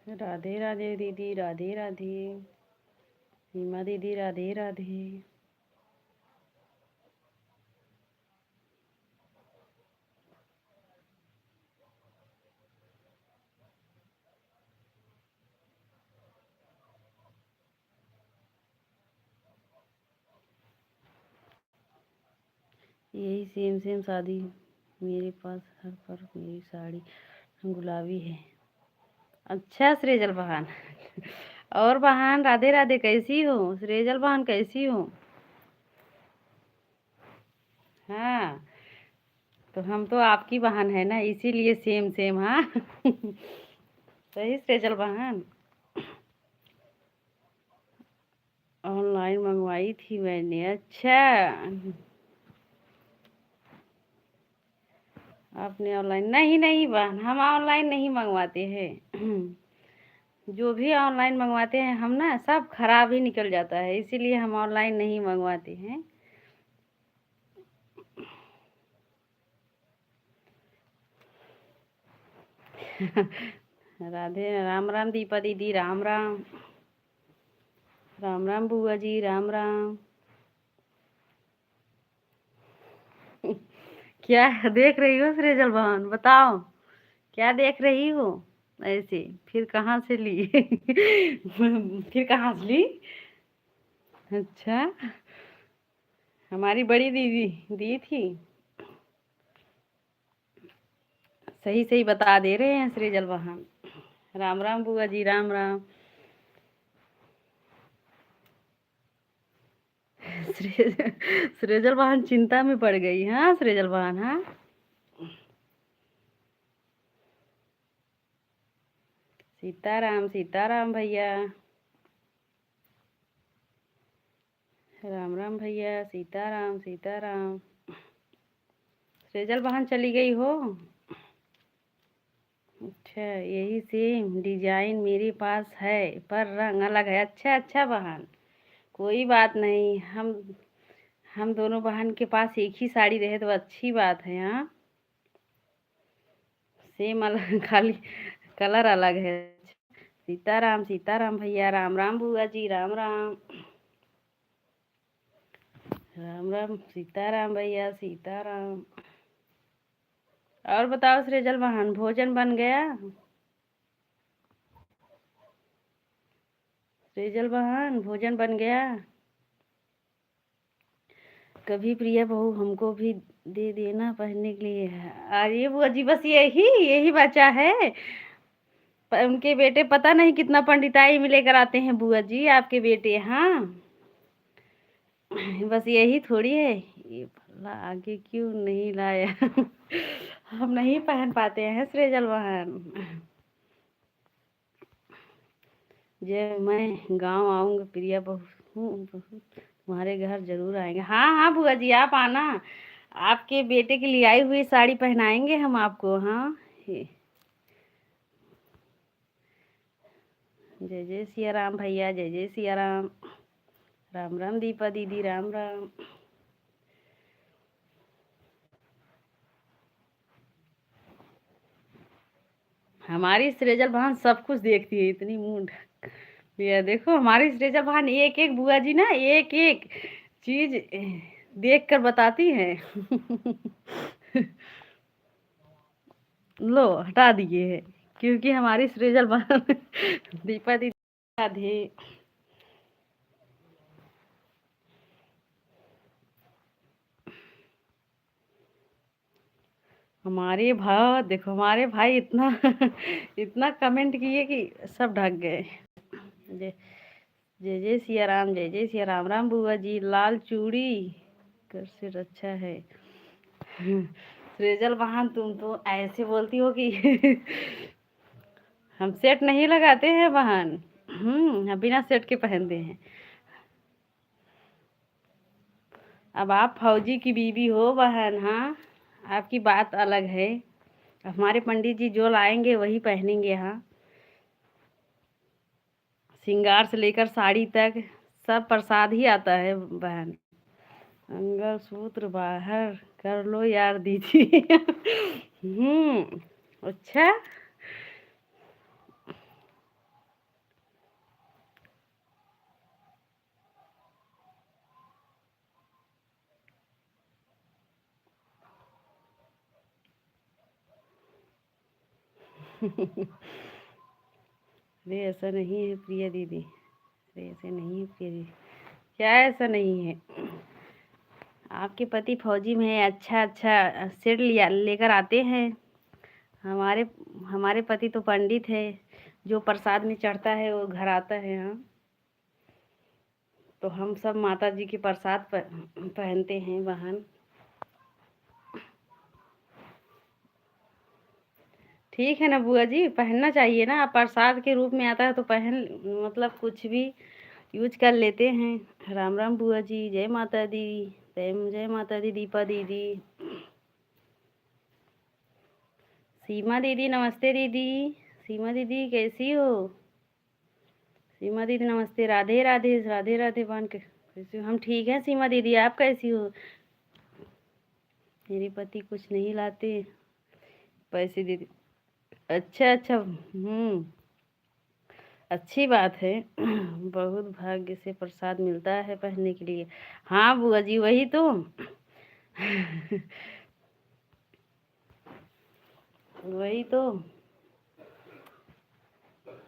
राधे राधे दीदी, राधे राधे। सीमा दीदी, राधे राधे। यही सेम सेम शादी मेरे पास हर पर मेरी साड़ी गुलाबी है। अच्छा सृजल बहन। और बहन राधे राधे, कैसी हो सृजल बहन, कैसी हो? हाँ, तो हम तो आपकी बहन है ना, इसीलिए सेम सेम। हाँ। सही सृजल बहन। ऑनलाइन मंगवाई थी मैंने। अच्छा, आपने ऑनलाइन? नहीं नहीं बहन, हम ऑनलाइन नहीं मंगवाते हैं। जो भी ऑनलाइन मंगवाते हैं हम ना, सब खराब ही निकल जाता है, इसीलिए हम ऑनलाइन नहीं मंगवाते हैं। राधे राम राम दीपा दीदी, राम राम। राम राम बुआ जी, राम राम। क्या देख रही हो सृजल बहन, बताओ? क्या देख रही हो ऐसे? फिर कहाँ से ली? फिर कहाँ से ली? अच्छा, हमारी बड़ी दीदी दी थी। सही सही बता दे रहे हैं सृजल बहन। राम राम बुआ जी, राम राम। सृजल बहन चिंता में पड़ गई। हाँ सृजल बहन, हाँ। सीताराम सीताराम भैया। राम राम भैया, सीताराम सीताराम। सृजल बहन चली गई हो? अच्छा, यही सेम डिजाइन मेरे पास है, पर रंग अलग है। अच्छा अच्छा बहन, कोई बात नहीं। हम दोनों बहन के पास एक ही साड़ी रहे तो अच्छी बात है। हाँ, सेम अलग, खाली कलर अलग है। सीताराम सीताराम भैया, राम राम बुआ जी, राम राम। राम राम सीताराम भैया, सीताराम। और बताओ सृजल बहन, भोजन बन गया? सृजल बहन, भोजन बन गया? कभी प्रिया बहू हमको भी दे देना पहनने के लिए। अरे बुआ जी, बस यही यही बचा है। उनके बेटे पता नहीं कितना पंडिताई में लेकर आते हैं बुआ जी, आपके बेटे। हाँ, बस यही थोड़ी है। ये भला आगे क्यों नहीं लाया? हम नहीं पहन पाते हैं सृजल बहन। जब मैं गांव आऊंगा प्रिया बहू, तुम्हारे घर जरूर आएंगे। हाँ हाँ बुआ जी, आप आना। आपके बेटे के लिए आई हुई साड़ी पहनाएंगे हम आपको। हाँ। जय जय सिया राम भैया, जय जय सिया राम। राम राम दीपा दीदी, राम राम। हमारी सृजल बहन सब कुछ देखती है, इतनी मूड। ये देखो, हमारी सृजल बहन एक एक बुआ जी ना, एक एक चीज देख कर बताती है। लो हटा दिए है, क्योंकि हमारी सृजल बहन दीपा दीदी, राधे। हमारे भाई देखो, हमारे भाई इतना इतना कमेंट किए कि सब ढक गए। जय जय जय सिया राम, जय जय सिया राम। राम बुआ जी, लाल चूड़ी कर से अच्छा है। सृजल बहन, तुम तो ऐसे बोलती हो कि हम सेट नहीं लगाते हैं बहन। हम बिना सेट के पहनते हैं। अब आप फौजी की बीवी हो बहन, हाँ, आपकी बात अलग है। हमारे पंडित जी जो लाएंगे वही पहनेंगे। हाँ, श्रृंगार से लेकर साड़ी तक सब प्रसाद ही आता है बहन। मंगलसूत्र बाहर कर लो यार दीदी। अच्छा। अरे ऐसा नहीं है प्रिया दीदी, अरे ऐसे नहीं है प्रिया दीदी। क्या ऐसा नहीं है? आपके पति फौजी में है, अच्छा अच्छा सेट लिया लेकर आते हैं। हमारे हमारे पति तो पंडित है, जो प्रसाद में चढ़ता है वो घर आता है। हाँ, तो हम सब माता जी के प्रसाद पहनते हैं बहन। ठीक है ना बुआ जी, पहनना चाहिए ना, प्रसाद के रूप में आता है तो पहन, मतलब कुछ भी यूज कर लेते हैं। राम राम बुआ जी, जय माता दी। जय माता दी दीपा दीदी। सीमा दीदी नमस्ते दीदी। सीमा दीदी कैसी हो? सीमा दीदी नमस्ते, राधे राधे राधे राधे बहन के कैसी हो? हम ठीक हैं सीमा दीदी, आप कैसी हो? मेरे पति कुछ नहीं लाते पैसे दीदी। अच्छा अच्छा, अच्छी बात है। बहुत भाग्य से प्रसाद मिलता है पहनने के लिए। हाँ बुआ जी, वही तो। वही तो।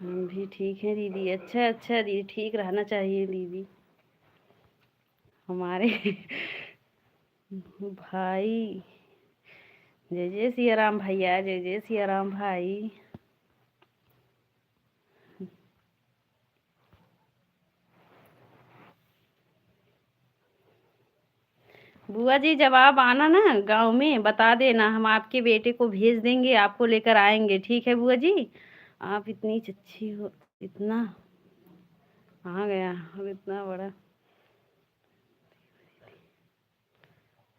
हम भी ठीक हैं दीदी। अच्छा अच्छा दीदी, ठीक रहना चाहिए दीदी। हमारे भाई, जय जय सिया राम भैया, जय जय सिया राम भाई। बुआ जी, जब आप आना ना गांव में बता देना, हम आपके बेटे को भेज देंगे, आपको लेकर आएंगे। ठीक है बुआ जी? आप इतनी अच्छी हो, इतना कहाँ गया अब इतना बड़ा।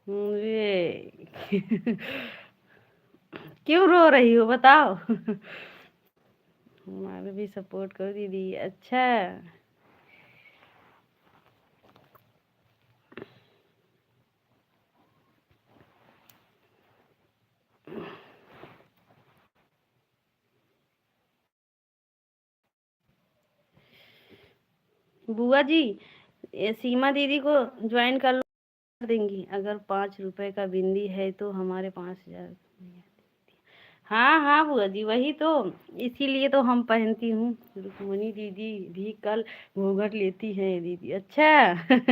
ये क्यों रो रही हो बताओ? हमारे भी सपोर्ट करो दीदी। अच्छा, बुआ जी, ये सीमा दीदी को ज्वाइन कर लो, कर देंगी। अगर 5 रुपए का बिंदी है तो हमारे 5,000। हाँ हाँ बुआ जी, वही तो, इसीलिए तो हम पहनती हूँ। रुक्मणी दीदी भी कल घूंघट लेती हैं दीदी। अच्छा।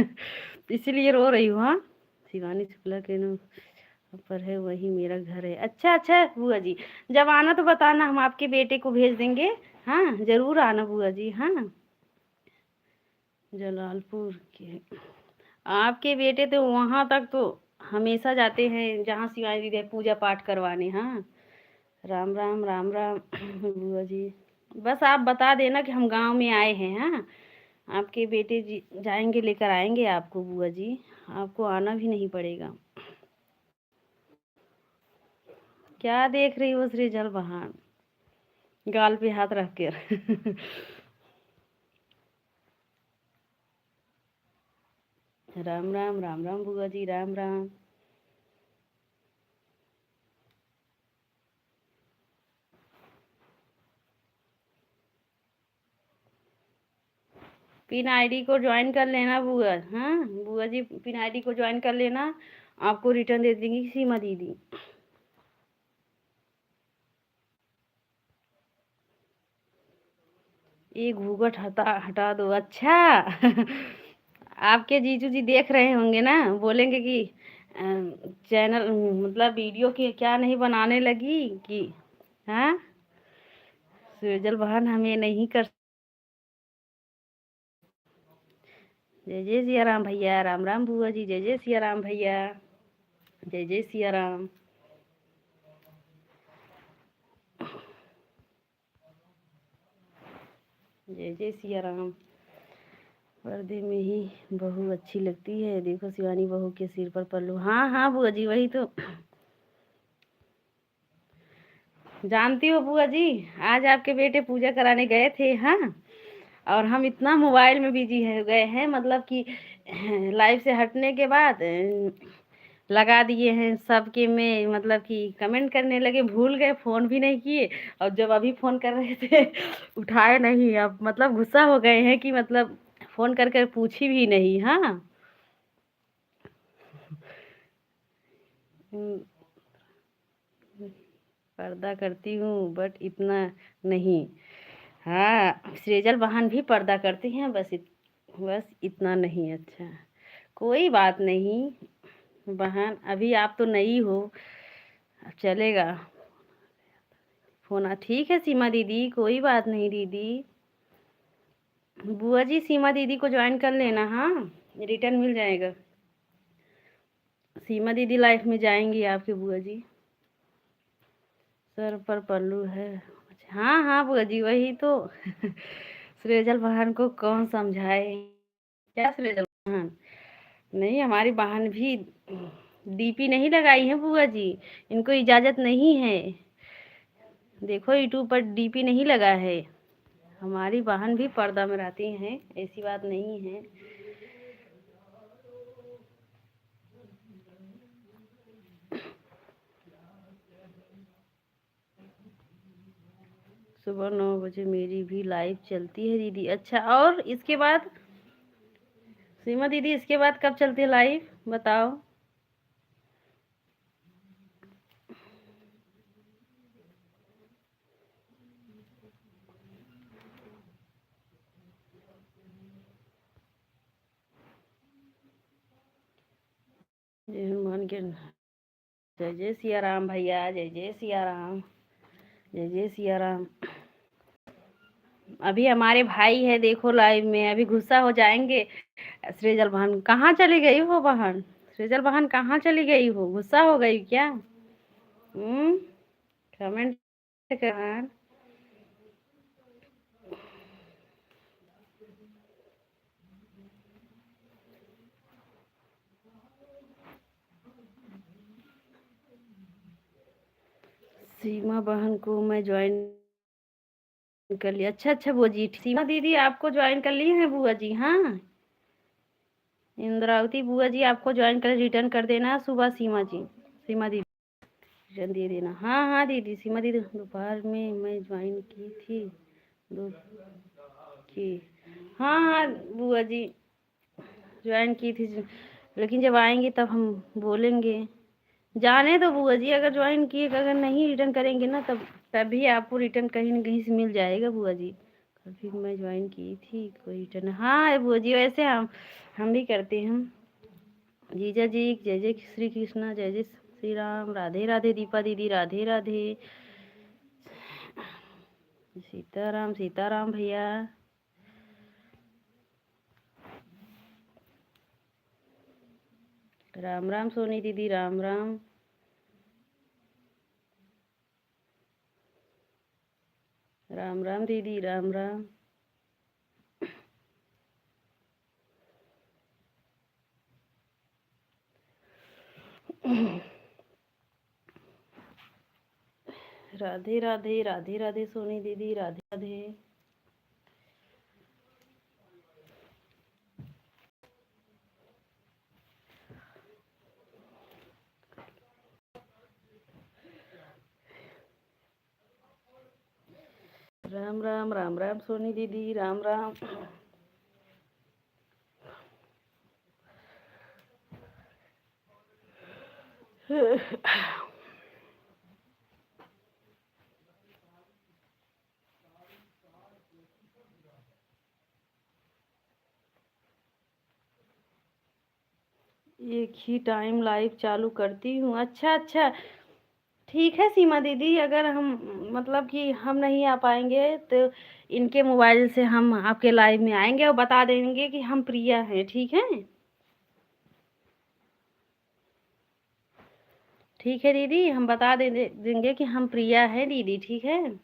इसीलिए रो रही हूँ। हाँ, शिवानी शुक्ला के नाम पर है, वही मेरा घर है। अच्छा अच्छा बुआ जी, जब आना तो बताना, हम आपके बेटे को भेज देंगे। हाँ, जरूर आना बुआ जी। हाँ, जलालपुर के आपके बेटे तो वहां तक तो हमेशा जाते हैं जहाँ शिवानी दीदी पूजा पाठ करवाने। हाँ, राम राम राम राम। बुआ जी, बस आप बता देना कि हम गांव में आए हैं। हाँ, आपके बेटे जी जाएंगे, लेकर आएंगे आपको बुआ जी। आपको आना भी नहीं पड़ेगा। क्या देख रही हो सृजल बहन, गाल पे हाथ रख कर? राम राम राम राम बुआ जी, राम राम। पिन आईडी को ज्वाइन कर लेना बुआ। हाँ बुआ जी, पिन आईडी को ज्वाइन कर लेना, आपको रिटर्न दे देंगी सीमा दीदी। ये घूंघट हटा हटा दो। अच्छा। आपके जीजू जी देख रहे होंगे ना, बोलेंगे कि चैनल, मतलब वीडियो के क्या नहीं बनाने लगी कि। हाँ, सुजल बहन हम ये नहीं कर जय जय सिया राम भैया। राम राम बुआ जी। जय जय सिया राम भैया। जय जय सिया राम। जय जय सिया राम। पर्दे में ही बहू अच्छी लगती है, देखो शिवानी बहू के सिर पर पल्लू। हाँ हाँ बुआ जी, वही तो। जानती हो बुआ जी, आज आपके बेटे पूजा कराने गए थे। हाँ, और हम इतना मोबाइल में बिजी है गए हैं, मतलब कि लाइव से हटने के बाद लगा दिए हैं सबके में, मतलब कि कमेंट करने लगे, भूल गए, फोन भी नहीं किए। और जब अभी फोन कर रहे थे उठाए नहीं। अब मतलब गुस्सा हो गए हैं कि मतलब फोन कर कर पूछी भी नहीं। हाँ। हम्म, पर्दा करती हूँ बट इतना नहीं। हाँ, सृजल बहन भी पर्दा करती हैं, बस इतना नहीं। अच्छा, कोई बात नहीं बहन, अभी आप तो नई हो, चलेगा। फोन ठीक है सीमा दीदी, कोई बात नहीं दीदी। बुआ जी सीमा दीदी को ज्वाइन कर लेना। हाँ, रिटर्न मिल जाएगा। सीमा दीदी लाइफ में जाएंगी आपके बुआ जी। सर पर पल्लू है। अच्छा, हाँ हाँ बुआ जी, वही तो। सृजल बहन को कौन समझाए। क्या सृजल बहन? नहीं, हमारी बहन भी डीपी नहीं लगाई है बुआ जी, इनको इजाजत नहीं है। देखो यूट्यूब पर डीपी नहीं लगा है। हमारी बहन भी पर्दा में रहती हैं, ऐसी बात नहीं है। सुबह 9 बजे मेरी भी लाइव चलती है दीदी। अच्छा, और इसके बाद सीमा दीदी, इसके बाद कब चलती है लाइव, बताओ। जय हनुमान के। जय जय सिया राम भैया। जय जय सिया राम। जय जय सिया राम। अभी हमारे भाई है देखो लाइव में, अभी गुस्सा हो जाएंगे। सृजल बहन कहाँ चली गई हो बहन? सृजल बहन कहाँ चली गई हो? गुस्सा हो गई क्या? हम्म, कमेंट कर। सीमा बहन को मैं ज्वाइन कर लिया। अच्छा अच्छा बुआ जी, सीमा दीदी आपको ज्वाइन कर ली है बुआ जी। हाँ, इंद्रावती बुआ जी आपको ज्वाइन कर रिटर्न कर देना सुबह। सीमा जी, सीमा दीदी रिटर्न दे देना। हाँ हाँ दीदी, सीमा दीदी दोपहर में मैं ज्वाइन की थी। दो की। हाँ हाँ बुआ जी, ज्वाइन की थी, लेकिन जब आएंगे तब हम बोलेंगे। जाने दो बुआ जी, अगर ज्वाइन किए, अगर नहीं रिटर्न करेंगे ना, तब तभी आपको रिटर्न कहीं न कहीं से मिल जाएगा बुआ जी। कभी मैं ज्वाइन की थी, कोई रिटर्न। हाँ बुआ जी, वैसे हम भी करते हैं। जीजा जी जय जय श्री कृष्णा, जय जय श्री राम। राधे राधे दीपा दीदी, राधे राधे। सीताराम सीताराम भैया। राम राम सोनी दीदी, राम राम। राम राम दीदी, राम राम। राधे राधे, राधे राधे सोनी दीदी, राधे राधे। राम राम, राम राम सोनी दीदी, राम राम। एक ही टाइम लाइव चालू करती हूँ। अच्छा अच्छा, ठीक है सीमा दीदी, अगर हम मतलब कि हम नहीं आ पाएंगे तो इनके मोबाइल से हम आपके लाइव में आएंगे और बता देंगे कि हम प्रिया हैं, ठीक है। ठीक है दीदी, हम बता देंगे कि हम प्रिया है दीदी, ठीक है।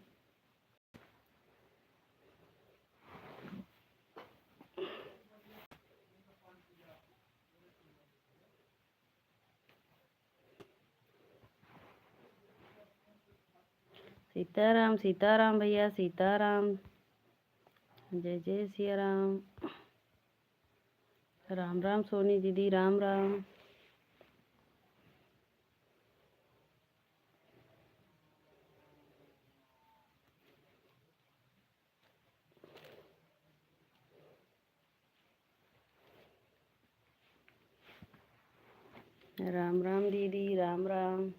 सीताराम सीताराम भैया, सीताराम। जय जय सिया राम। राम राम सोनी दीदी, राम राम। राम राम दीदी, राम राम।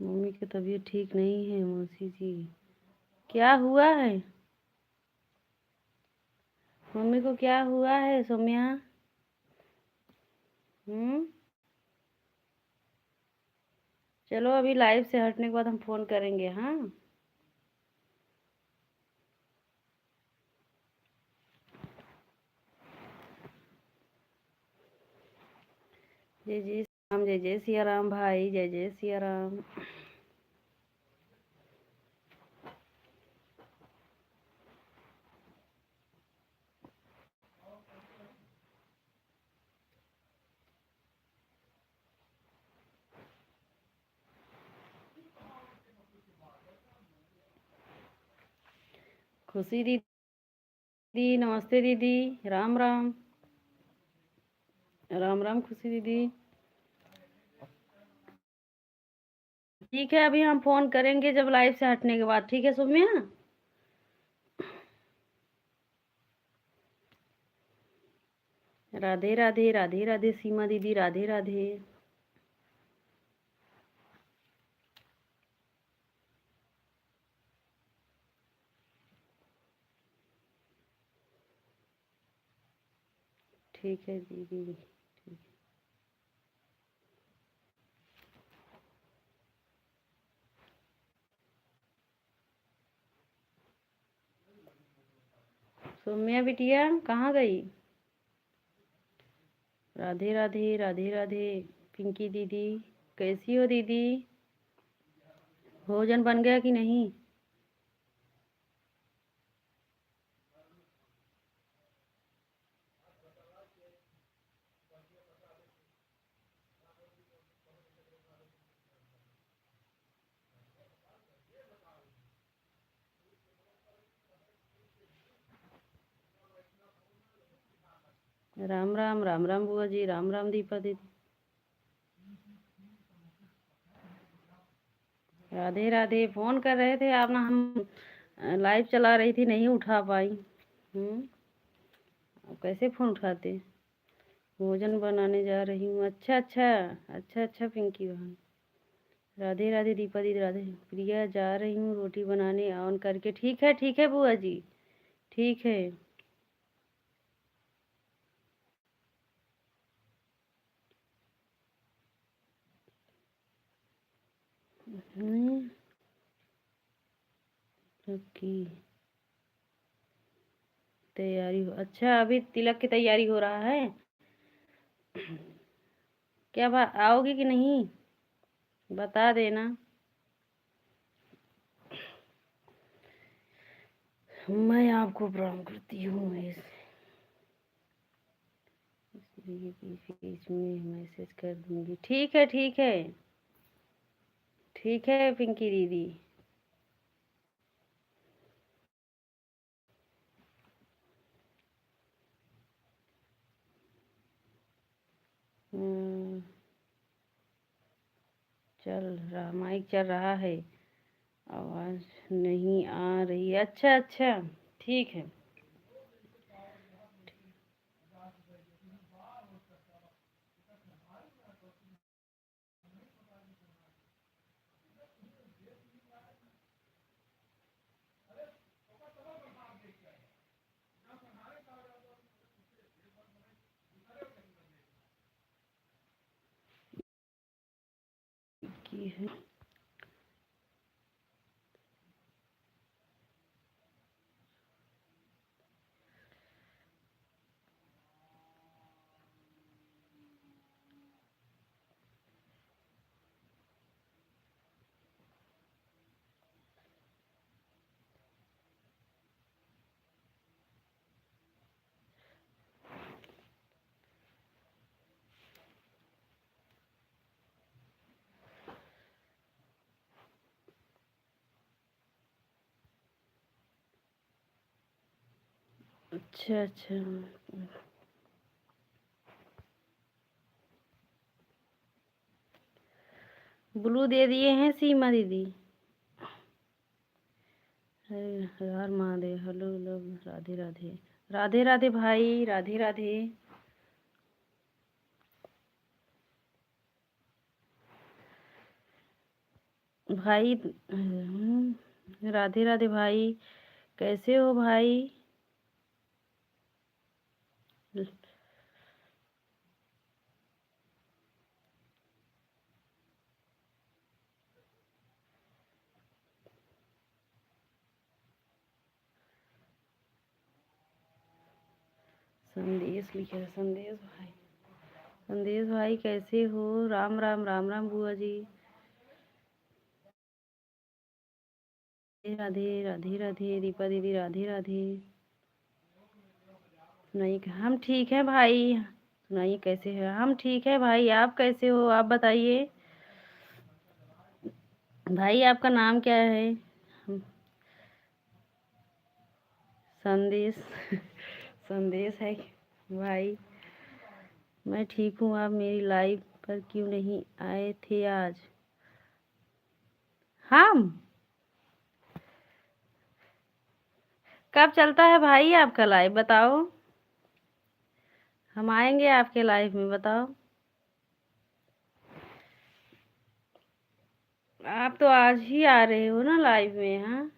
मम्मी की तबीयत ठीक नहीं है मौसी जी। क्या हुआ है? मम्मी को क्या हुआ है सौम्या? हम्म। चलो अभी लाइव से हटने के बाद हम फोन करेंगे, हाँ। जय जय राम, जय जय सिया राम भाई, जय जय सिया राम। खुशी दीदी, नमस्ते दीदी, राम राम। राम राम खुशी दीदी। ठीक है, अभी हम फोन करेंगे जब लाइव से हटने के बाद, ठीक है सौम्या। राधे राधे, राधे राधे सीमा दीदी, राधे राधे। ठीक है दीदी, ठीक। सौम्या बिटिया कहाँ गई? राधे राधे, राधे राधे। पिंकी दीदी, कैसी हो दीदी? भोजन बन गया कि नहीं? राम राम, राम राम बुआ जी, राम राम दीपा दीदी। राधे राधे। फोन कर रहे थे आप ना, हम लाइव चला रही थी, नहीं उठा पाई। अब कैसे फोन उठाते? भोजन बनाने जा रही हूँ। अच्छा अच्छा। अच्छा अच्छा पिंकी बहन। राधे राधे दीपा दीदी, राधे। प्रिया जा रही हूँ रोटी बनाने ऑन करके। ठीक है बुआ जी, ठीक है। हम्म, की तैयारी हो, अच्छा अभी तिलक की तैयारी हो रहा है। क्या बात, आओगी कि नहीं? बता देना। मैं आपको प्रणाम करती हूँ इसलिए बीच बीच में मैसेज कर दूंगी। ठीक है, ठीक है। ठीक है पिंकी दीदी। चल रहा, माइक चल रहा है। आवाज़ नहीं आ रही। अच्छा अच्छा, ठीक है। की है। अच्छा अच्छा, ब्लू दे दिए हैं सीमा दीदी। हर हर महादेव, हेलो हेलो, राधे राधे। राधे राधे भाई, राधे राधे भाई। राधे राधे भाई, कैसे हो भाई? संदेश लिखे है, संदेश भाई। संदेश भाई कैसे हो? राम राम, राम राम बुआ जी। राधे राधे राधे, दीपा दीदी राधे राधे। सुनाइए, हम ठीक है भाई। सुनाइए कैसे है? हम ठीक है भाई, आप कैसे हो? आप बताइए भाई, आपका नाम क्या है? संदेश। संदेश है भाई। मैं ठीक हूँ, आप मेरी लाइव पर क्यों नहीं आए थे आज? हम कब चलता है भाई आपका लाइव, बताओ? हम आएंगे आपके लाइव में, बताओ। आप तो आज ही आ रहे हो ना लाइव में? हाँ,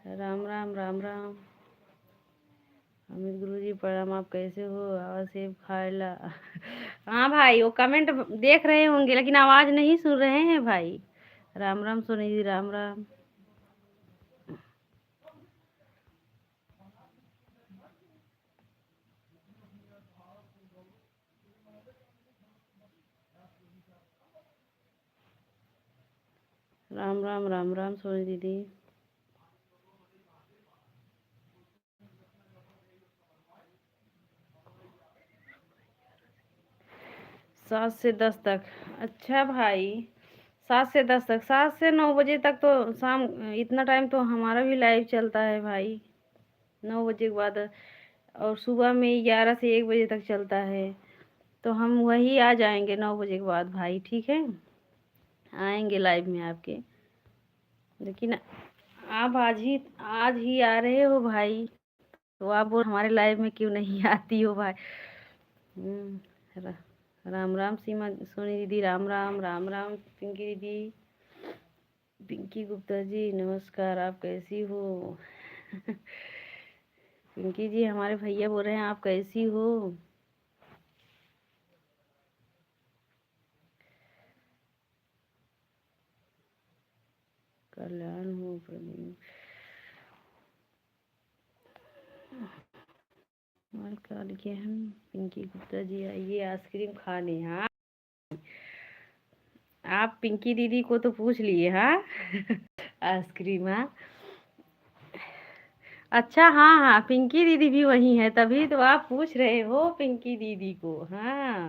राम राम, राम राम। अमित गुरु जी प्रणाम, आप कैसे हो? आवाज सेब खाला। हाँ भाई, वो कमेंट देख रहे होंगे लेकिन आवाज नहीं सुन रहे हैं भाई। राम राम सोनी जी, राम राम। राम राम, राम राम सोनी दीदी। 7 से 10 तक। अच्छा भाई, 7 से 10 तक, 7 से 9 बजे तक तो शाम, इतना टाइम तो हमारा भी लाइव चलता है भाई। 9 बजे के बाद, और सुबह में 11 से 1 बजे तक चलता है। तो हम वही आ जाएंगे 9 बजे के बाद भाई, ठीक है? आएंगे लाइव में आपके। लेकिन आप आज ही आ रहे हो भाई, तो आप वो हमारे लाइव में क्यों नहीं आती हो भाई? रा, राम राम सीमा सोनी दीदी, राम राम, राम राम पिंकी दीदी। पिंकी गुप्ता जी नमस्कार, आप कैसी हो? पिंकी जी, हमारे भैया बोल रहे हैं आप कैसी हो? कल्याण हो प्रदीप। और क्या लिखे हम? पिंकी गुप्ता जी आइए आइसक्रीम खाने। हाँ, आप पिंकी दीदी को तो पूछ लिए? हाँ। आइसक्रीम, हाँ। अच्छा, हाँ हाँ, पिंकी दीदी भी वही है, तभी तो आप पूछ रहे हो पिंकी दीदी को। हाँ,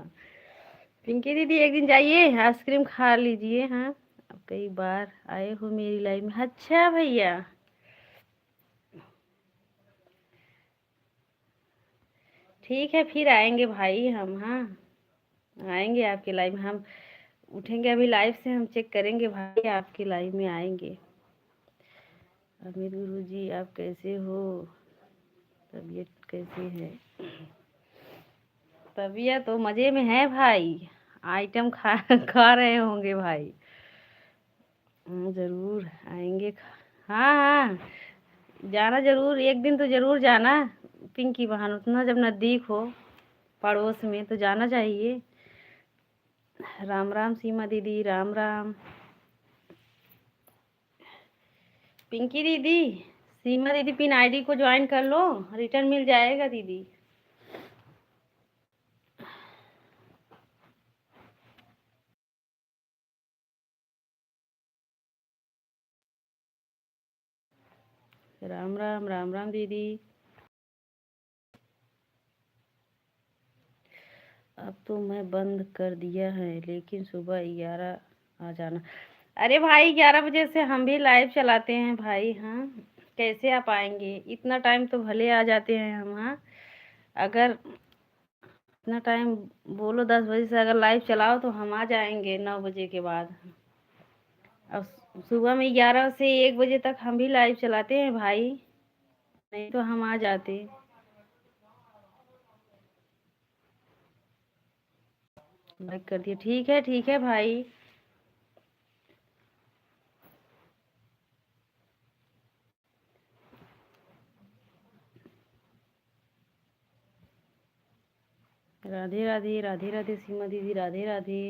पिंकी दीदी एक दिन जाइए आइसक्रीम खा लीजिए। हाँ, अब कई बार आए हो मेरी लाइफ में। अच्छा भैया, ठीक है, फिर आएंगे भाई हम। हाँ, आएंगे आपके लाइफ में हम। उठेंगे अभी लाइव से, हम चेक करेंगे भाई, आपके लाइव में आएंगे। अमित गुरु जी आप कैसे हो, तबीयत कैसी है? तबीयत तो मजे में है भाई, आइटम खा खा रहे होंगे भाई। जरूर आएंगे। हाँ हाँ, जाना जरूर, एक दिन तो जरूर जाना। पिंकी बहन उतना जब नजदीक हो पड़ोस में तो जाना चाहिए। राम राम सीमा दीदी, राम राम। पिंकी दीदी, सीमा दीदी पिन आईडी को ज्वाइन कर लो, रिटर्न मिल जाएगा दीदी। राम राम, राम राम दीदी। अब तो मैं बंद कर दिया है, लेकिन सुबह 11 आ जाना। अरे भाई 11 बजे से हम भी लाइव चलाते हैं भाई। हाँ, कैसे आप आएंगे? इतना टाइम तो भले आ जाते हैं हम। हाँ, अगर इतना टाइम बोलो, 10 बजे से अगर लाइव चलाओ तो हम आ जाएंगे 9 बजे के बाद। अब सुबह में 11 से 1 बजे तक हम भी लाइव चलाते हैं भाई, नहीं तो हम आ जाते। लाइक कर दिए, ठीक है भाई। राधे राधे, राधे राधे सीमा दीदी, राधे राधे।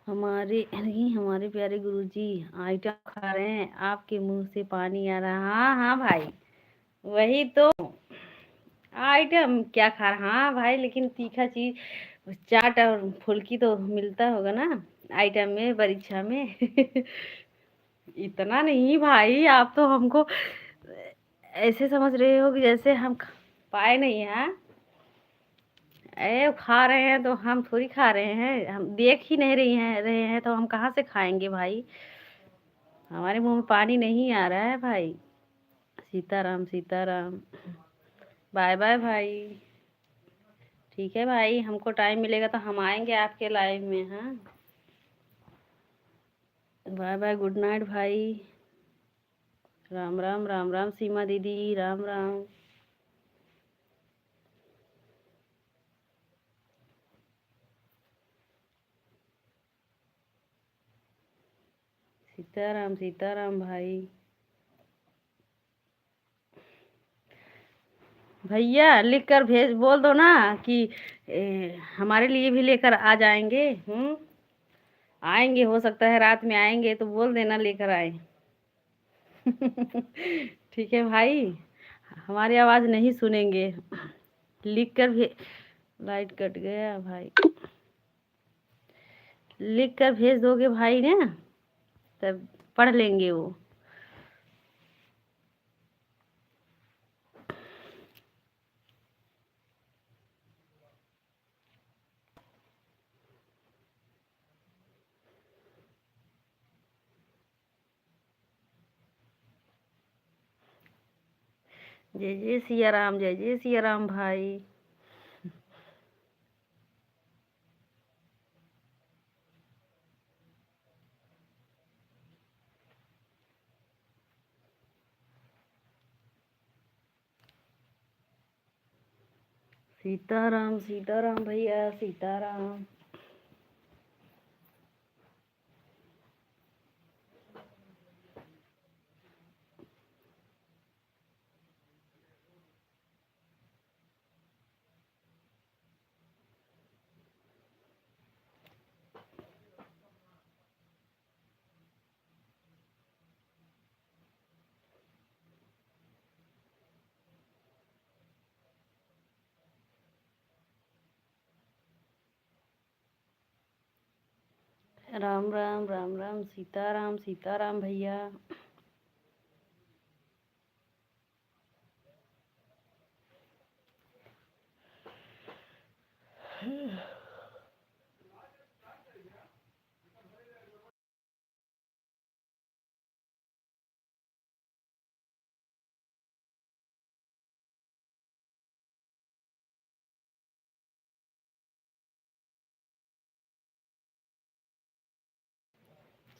हमारे नहीं, हमारे प्यारे गुरुजी आइटम खा रहे हैं, आपके मुंह से पानी आ रहा। हाँ हाँ भाई, वही तो। आइटम क्या खा रहा? हाँ भाई, लेकिन तीखा चीज, चाट और फुल्की तो मिलता होगा ना आइटम में, परीक्षा में। इतना नहीं भाई, आप तो हमको ऐसे समझ रहे हो कि जैसे हम पाए नहीं हैं। ए खा रहे हैं तो हम थोड़ी खा रहे हैं, हम देख ही नहीं रहे हैं तो हम कहाँ से खाएंगे भाई? हमारे मुंह में पानी नहीं आ रहा है भाई। सीताराम सीताराम। बाय बाय भाई। ठीक है भाई, हमको टाइम मिलेगा तो हम आएंगे आपके लाइव में। हाँ, बाय बाय, गुड नाइट भाई। राम राम, राम राम सीमा दीदी, राम राम। सीताराम सीताराम भाई। भैया लिख कर भेज, बोल दो ना कि हमारे लिए भी लेकर आ जाएंगे। आएंगे, हो सकता है रात में आएंगे, तो बोल देना लेकर आए। ठीक है भाई, हमारी आवाज नहीं सुनेंगे, लिख कर भे लाइट कट गया भाई। लिख कर भेज दोगे भाई ना, तब पढ़ लेंगे वो। जय जय सिया राम, जय जय सिया राम भाई। सीताराम सीताराम भैया, सीताराम। राम राम, राम राम, सीताराम सीताराम भैया।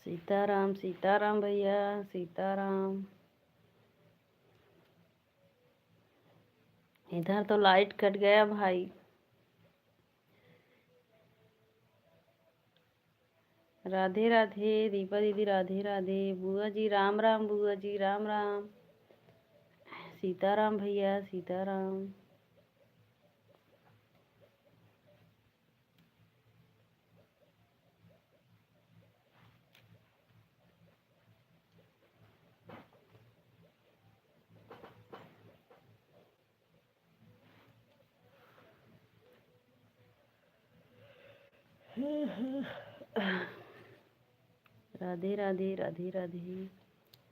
सीताराम सीताराम भैया, सीताराम। इधर तो लाइट कट गया भाई। राधे राधे दीपा दीदी, राधे राधे। बुआ जी राम राम, बुआ जी राम राम। सीताराम भैया, सीताराम। राधे राधे, राधे राधे।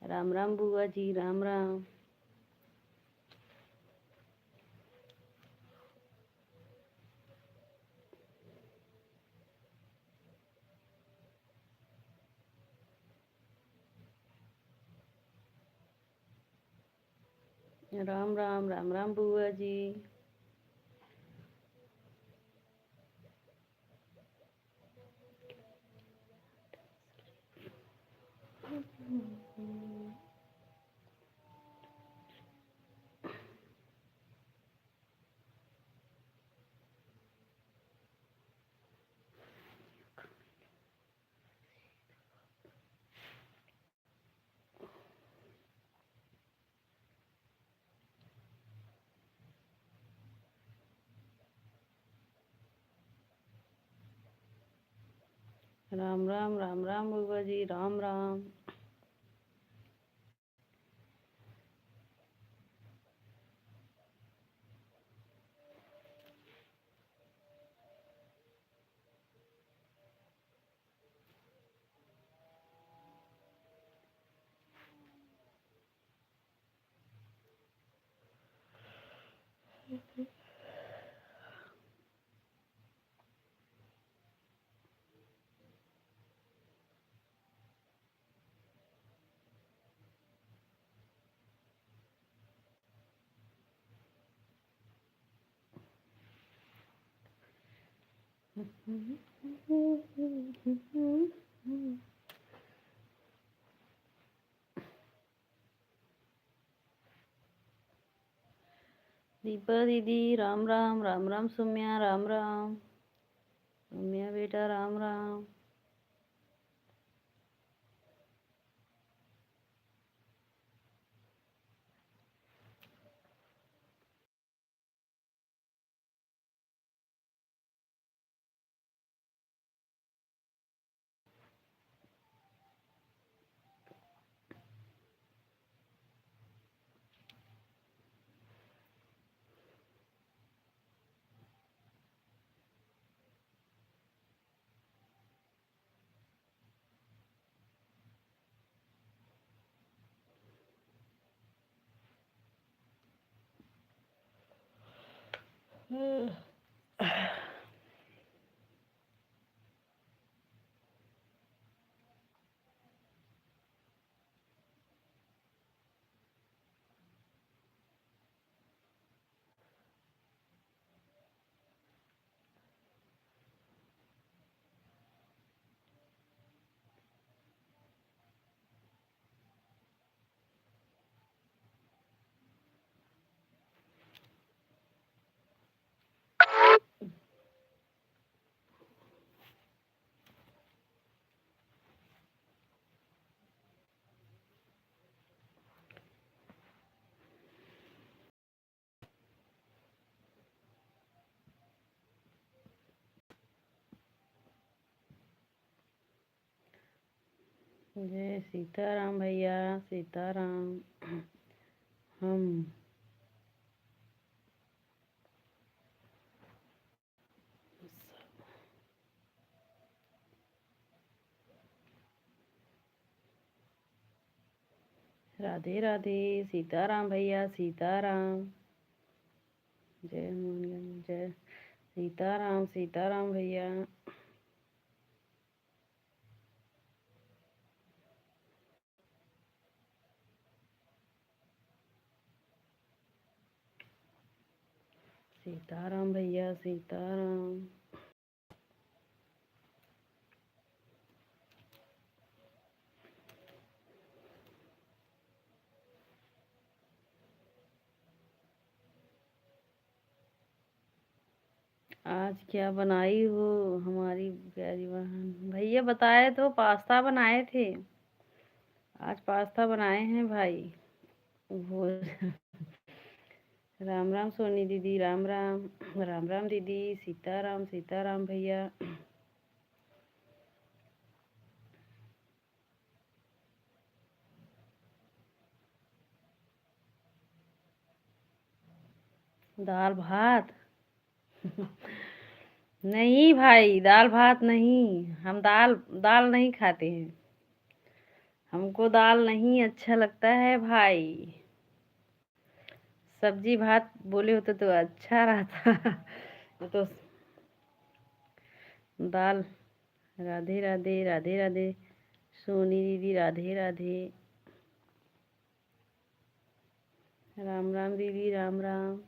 राम राम बुआ जी, राम राम। राम राम, राम राम बुआ जी। राम राम, राम राम बुआ जी, राम राम। दीपा दीदी राम राम, राम राम सुम्या, राम राम। सुम्या बेटा, राम राम। जय सीताराम भैया, सीताराम। हम राधे राधे, सीताराम भैया, सीताराम। जय हनुमान, जय सीताराम सीताराम भैया। सीताराम भैया सीताराम। आज क्या बनाई हो हमारी प्यारी बहन? भैया बताए तो पास्ता बनाए थे। आज पास्ता बनाए हैं भाई। वो राम राम सोनी दीदी, राम राम। राम राम दीदी, सीताराम सीताराम भैया। दाल भात? नहीं भाई, दाल भात नहीं। हम दाल दाल नहीं खाते हैं। हमको दाल नहीं अच्छा लगता है भाई। सब्जी भात बोले होते तो अच्छा रहता। वो तो दाल। राधे राधे राधे राधे। सोनी दीदी राधे राधे। राम राम दीदी, राम राम।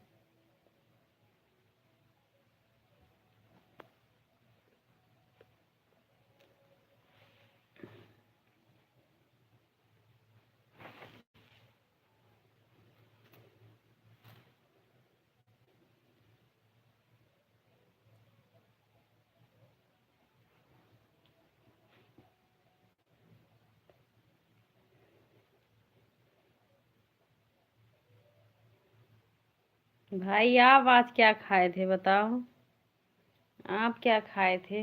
भाई आप आज क्या खाए थे बताओ? आप क्या खाए थे?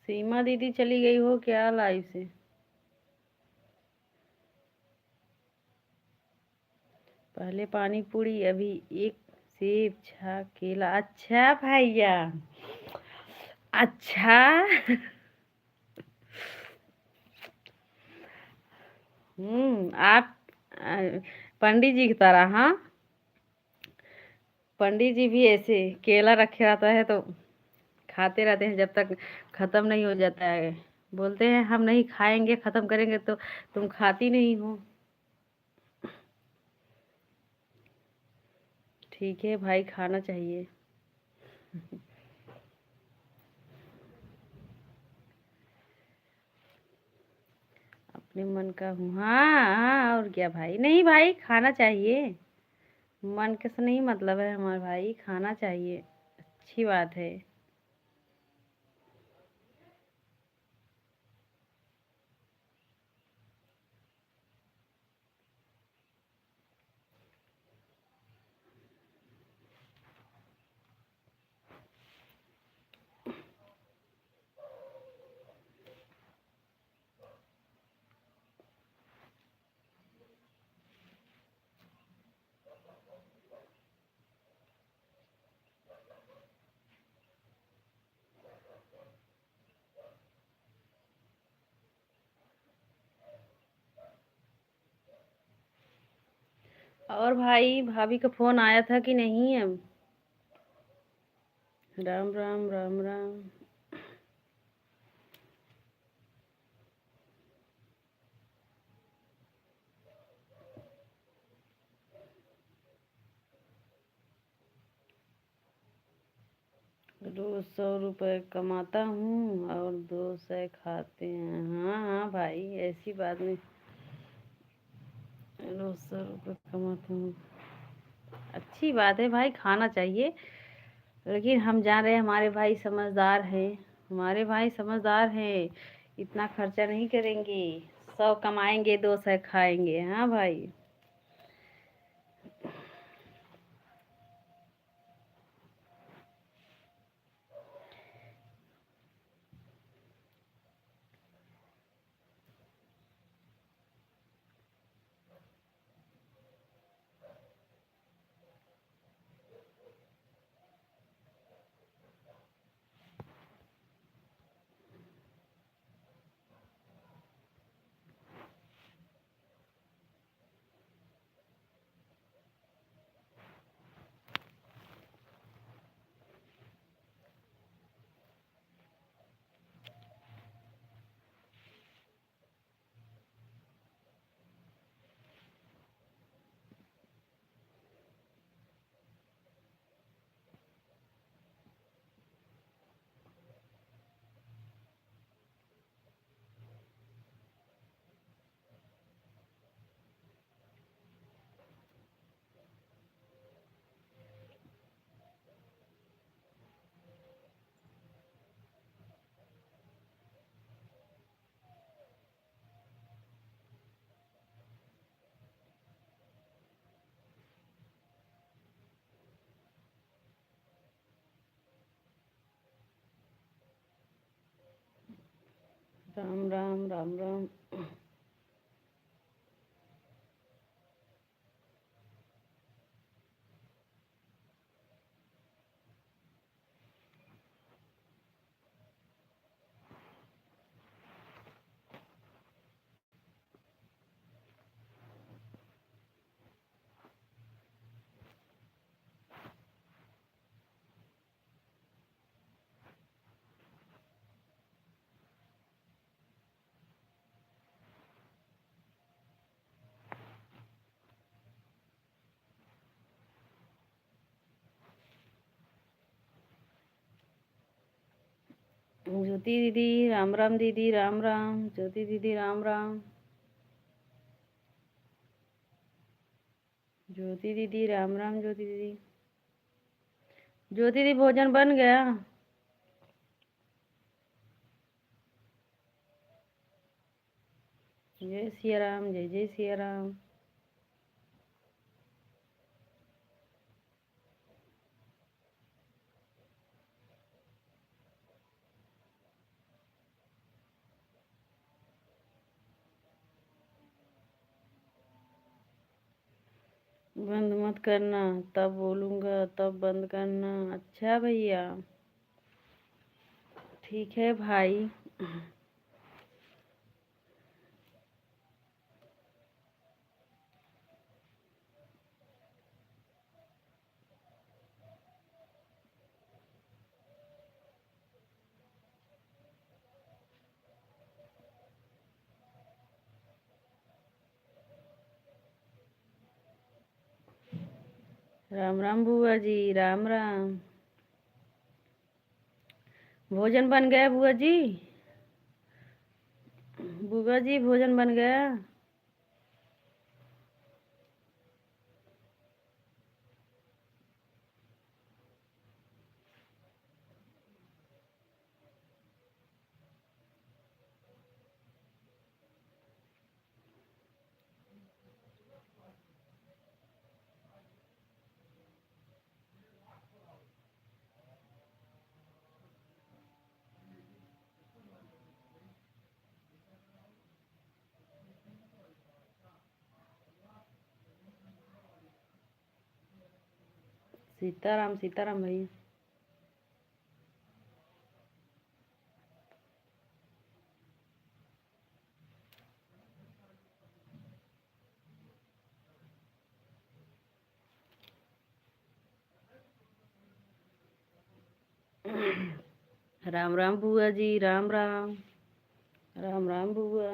सीमा दीदी चली गई हो क्या लाइव से? पहले पानी पूरी, अभी एक सेब छा केला। अच्छा भैया। अच्छा। आप पंडित जी की तरह, हाँ। पंडित जी भी ऐसे केला रखे रहता है तो खाते रहते हैं जब तक खत्म नहीं हो जाता है। बोलते हैं हम नहीं खाएंगे, खत्म करेंगे तो तुम खाती नहीं हो। ठीक है भाई, खाना चाहिए। अपने मन का हूँ, हाँ हाँ, और क्या भाई? नहीं भाई, खाना चाहिए। मन के से नहीं मतलब है हमारे भाई, खाना चाहिए। अच्छी बात है। और भाई भाभी का फोन आया था कि नहीं अब? राम राम राम राम। 200 रुपये कमाता हूँ और 200 खाते हैं। हाँ हाँ भाई, ऐसी बात नहीं। 200 रुपये कमाता हूँ। अच्छी बात है भाई, खाना चाहिए। लेकिन हम जान रहे हैं हमारे भाई समझदार हैं। हमारे भाई समझदार हैं। इतना खर्चा नहीं करेंगे। 100 कमाएंगे, 200 खाएंगे। हाँ भाई। राम राम राम राम। ज्योति दीदी राम राम। दीदी राम राम। ज्योति दीदी राम राम। ज्योति दीदी राम राम। ज्योति दीदी, ज्योति दीदी भोजन बन गया? जय सिया राम। जय जय सिया राम। बंद मत करना, तब बोलूँगा, तब बंद करना। अच्छा भैया, ठीक है भाई। राम राम बुआ जी, राम राम। भोजन बन गया बुआ जी? बुआ जी भोजन बन गया? सीताराम सीताराम भैया। राम राम बुआ जी, राम राम। राम राम बुआ।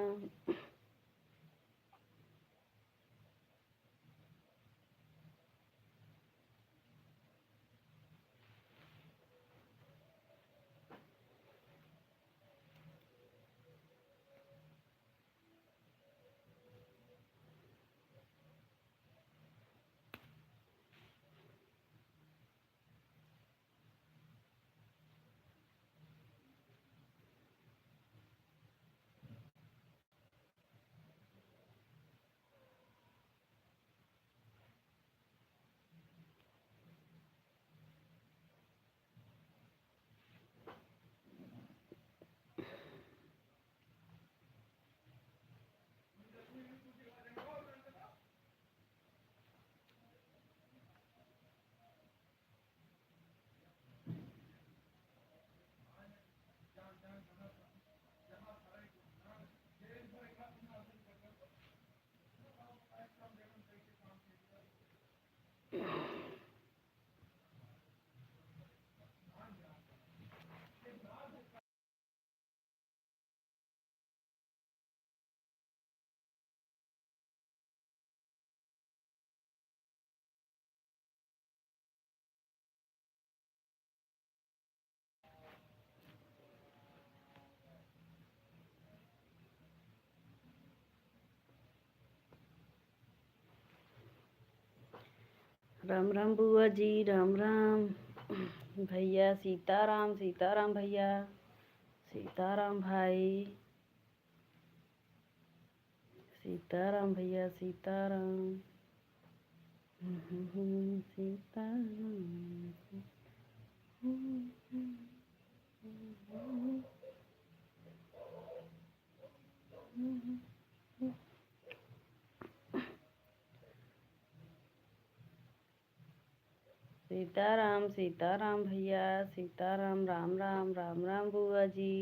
राम राम बुआ जी, राम राम भैया। सीताराम सीताराम भैया। सीताराम भाई। सीताराम भैया, सीताराम। सीताराम। सीताराम सीताराम भैया, सीताराम, राम राम, राम राम बुआ जी,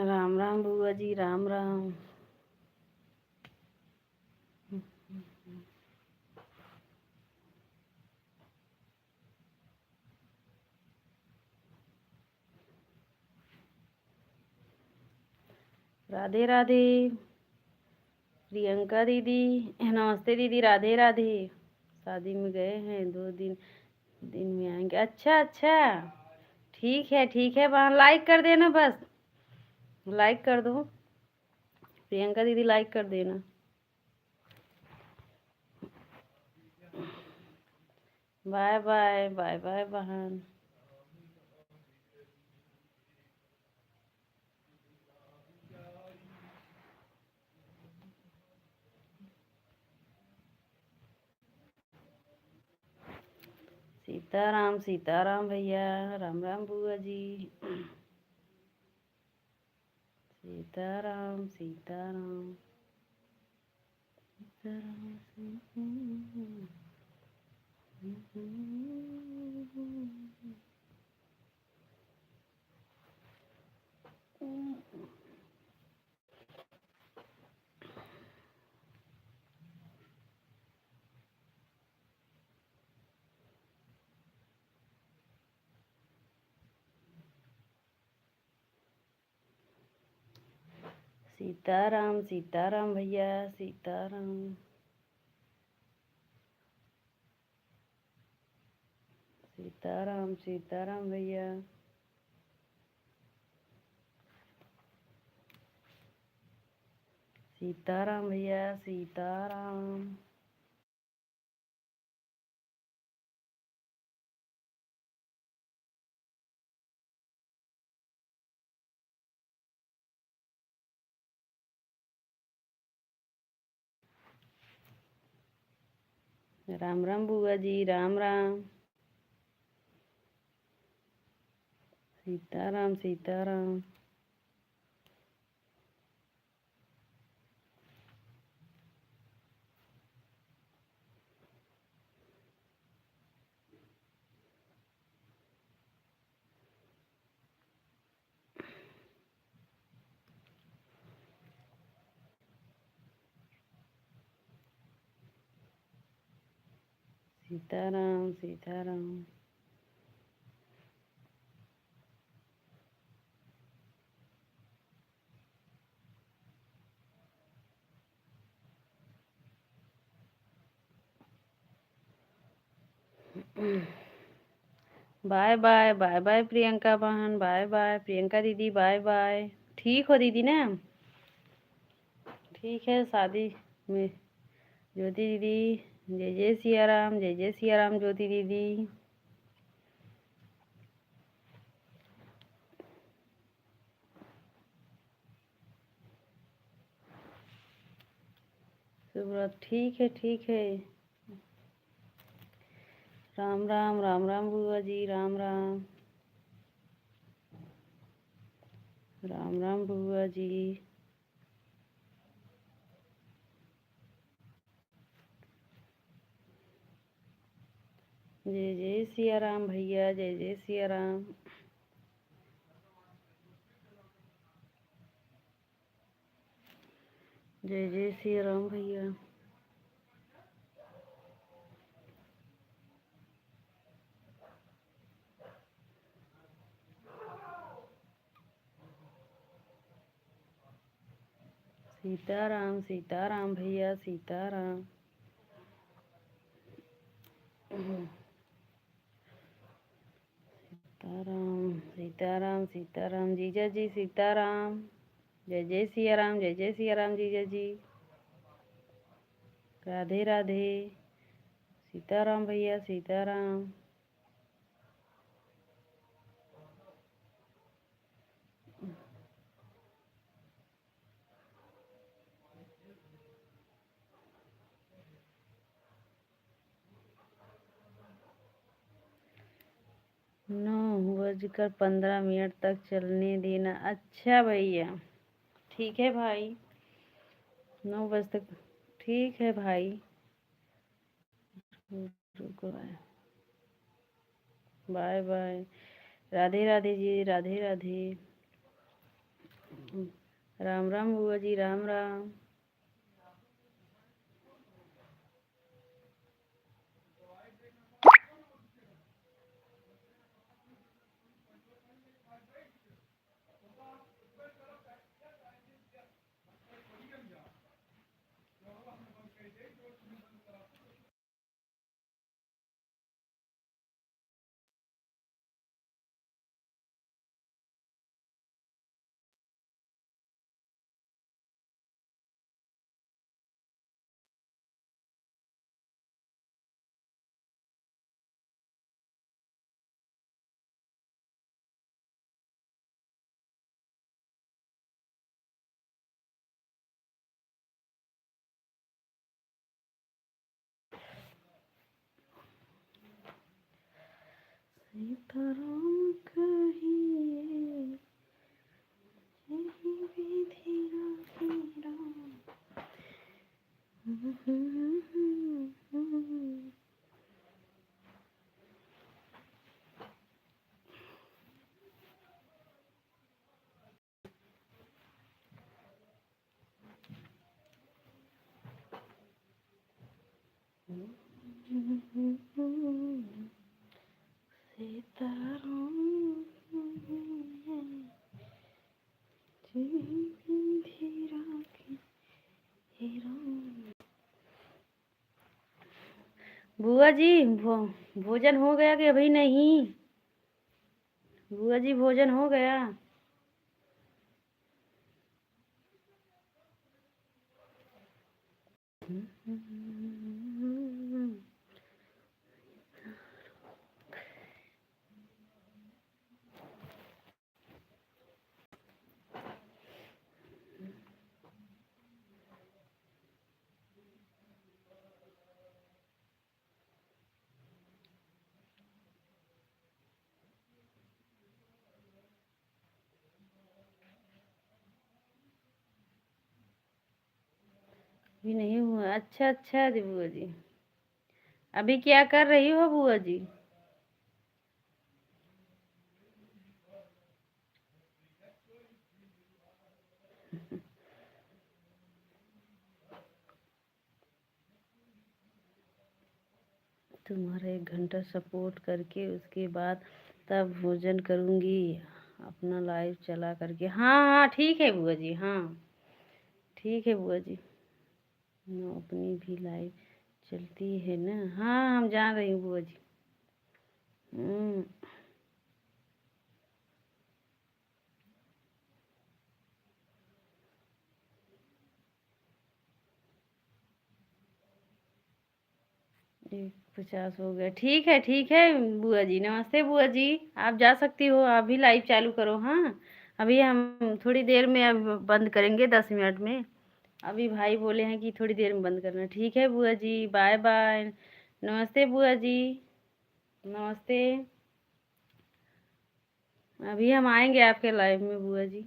राम राम बुआ जी, राम राम। राधे राधे प्रियंका दीदी, नमस्ते दीदी, राधे राधे। शादी में गए हैं, 2 दिन में आएंगे। अच्छा अच्छा, ठीक है, वहाँ लाइक कर देना, बस लाइक कर दो प्रियंका दीदी, लाइक कर देना। बाय बाय, बाय बाय बहन। सीताराम सीताराम भैया, राम राम बुआ जी, सीताराम सीताराम सीताराम। सीताराम सीताराम भैया, सीताराम, सीताराम सीताराम भैया। सीताराम भैया, सीताराम। राम राम बुआ जी, Ram Ram. Sitaram Sitaram. Sitaram Sitaram. Bye bye, bye bye Priyanka बहन, बाय बाय प्रियंका दीदी, बाय बाय। ठीक हो दीदी ना? ठीक है। शादी में ज्योति दीदी, जय जय सिया राम, जय जय सिया राम ज्योति दीदी। सुब्रत, ठीक है ठीक है। राम राम, राम राम बुआ जी, राम राम, राम राम बुआ जी। जय जय सिया राम भैया, जय जय सिया राम। जय जय सिया राम भैया। सीताराम सीताराम भैया, सीताराम। सीताराम सीताराम सीताराम जीजा जी, सीताराम। जय जय सिया राम, जय जय सिया राम जीजा जी। राधे राधे। सीताराम भैया, सीताराम। नौ बजकर 15 मिनट तक चलने देना। अच्छा भैया, ठीक है भाई, 9 बजे तक। ठीक है भाई। रुको, बाय बाय। राधे राधे जी, राधे राधे। राम राम बुआ जी, राम राम। सीताराम कहिए, यही विधि राखी राम। सीताराम विधि राखी राम। बुआ जी, भोजन हो गया कि अभी नहीं? बुआ जी, भोजन हो गया? अभी नहीं हुआ? अच्छा अच्छा जी बुआ जी। अभी क्या कर रही हो बुआ जी? तुम्हारा 1 घंटा सपोर्ट करके उसके बाद तब भोजन करूँगी, अपना लाइव चला करके। हाँ हाँ, ठीक है बुआ जी, हाँ ठीक है बुआ जी। अपनी भी लाइव चलती है ना? हाँ, हम जान रही हूँ बुआ जी। हम्म। एक 50 हो गया। ठीक है बुआ जी। नमस्ते बुआ जी। आप जा सकती हो, आप भी लाइव चालू करो। हाँ, अभी हम थोड़ी देर में अब बंद करेंगे, 10 मिनट में। अभी भाई बोले हैं कि थोड़ी देर में बंद करना। ठीक है बुआ जी, बाय बाय। नमस्ते बुआ जी। नमस्ते। अभी हम आएंगे आपके लाइव में बुआ जी।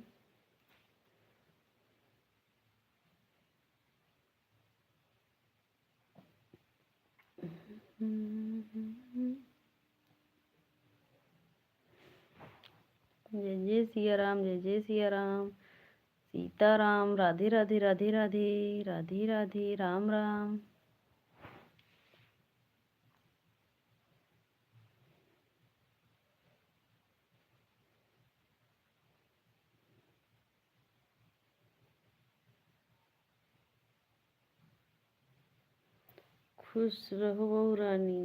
जय जय सिया राम, जय जय सिया राम। सीताराम, राधे राधे, राधे राधे, राधे राधे, राम राम। खुश रहो बहू रानी।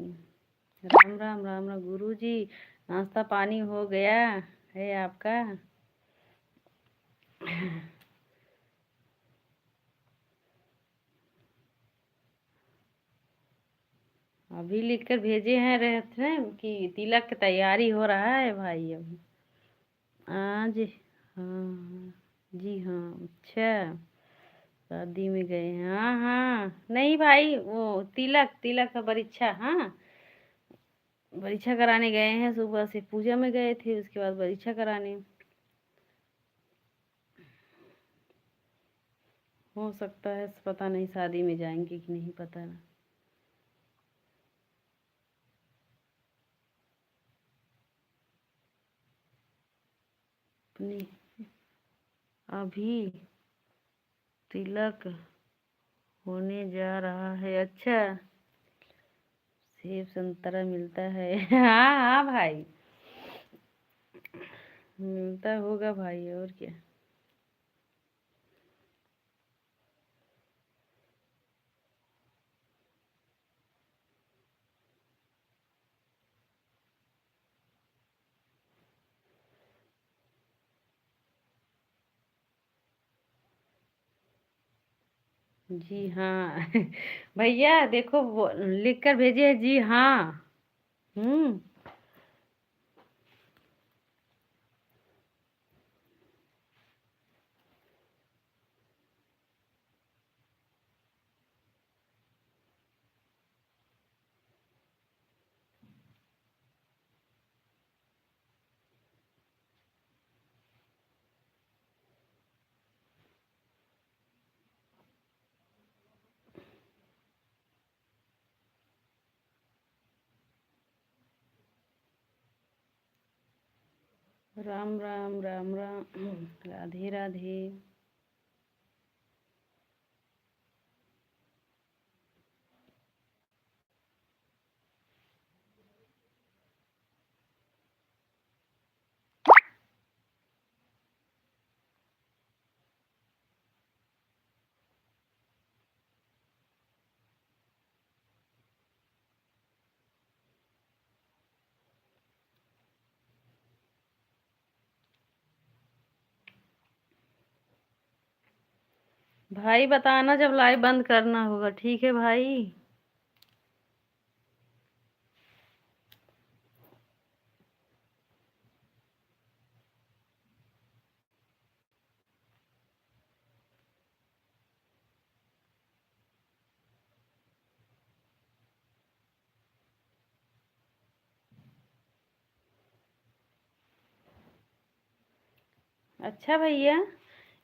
राम राम, राम राम गुरु जी। नाश्ता पानी हो गया है आपका? अभी लिख कर भेजे हैं, रहते हैं कि तिलक की तैयारी हो रहा है भाई अभी। आज, हाँ जी, हाँ अच्छा। शादी में गए हैं, हाँ हाँ। नहीं भाई, वो तिलक तिलक का परीक्षा, हाँ परीक्षा कराने गए हैं। सुबह से पूजा में गए थे, उसके बाद परीक्षा कराने। हो सकता है, पता नहीं शादी में जाएंगे कि नहीं, पता ना। अपनी अभी तिलक होने जा रहा है। अच्छा, सेब संतरा मिलता है। हाँ हाँ भाई, मिलता होगा भाई, और क्या। जी हाँ। भैया देखो, वो लिख कर भेजिए है, जी हाँ। हम्म। राम राम राम राम। राधे राधे। भाई बताना जब लाइव बंद करना होगा, ठीक है भाई। अच्छा भैया,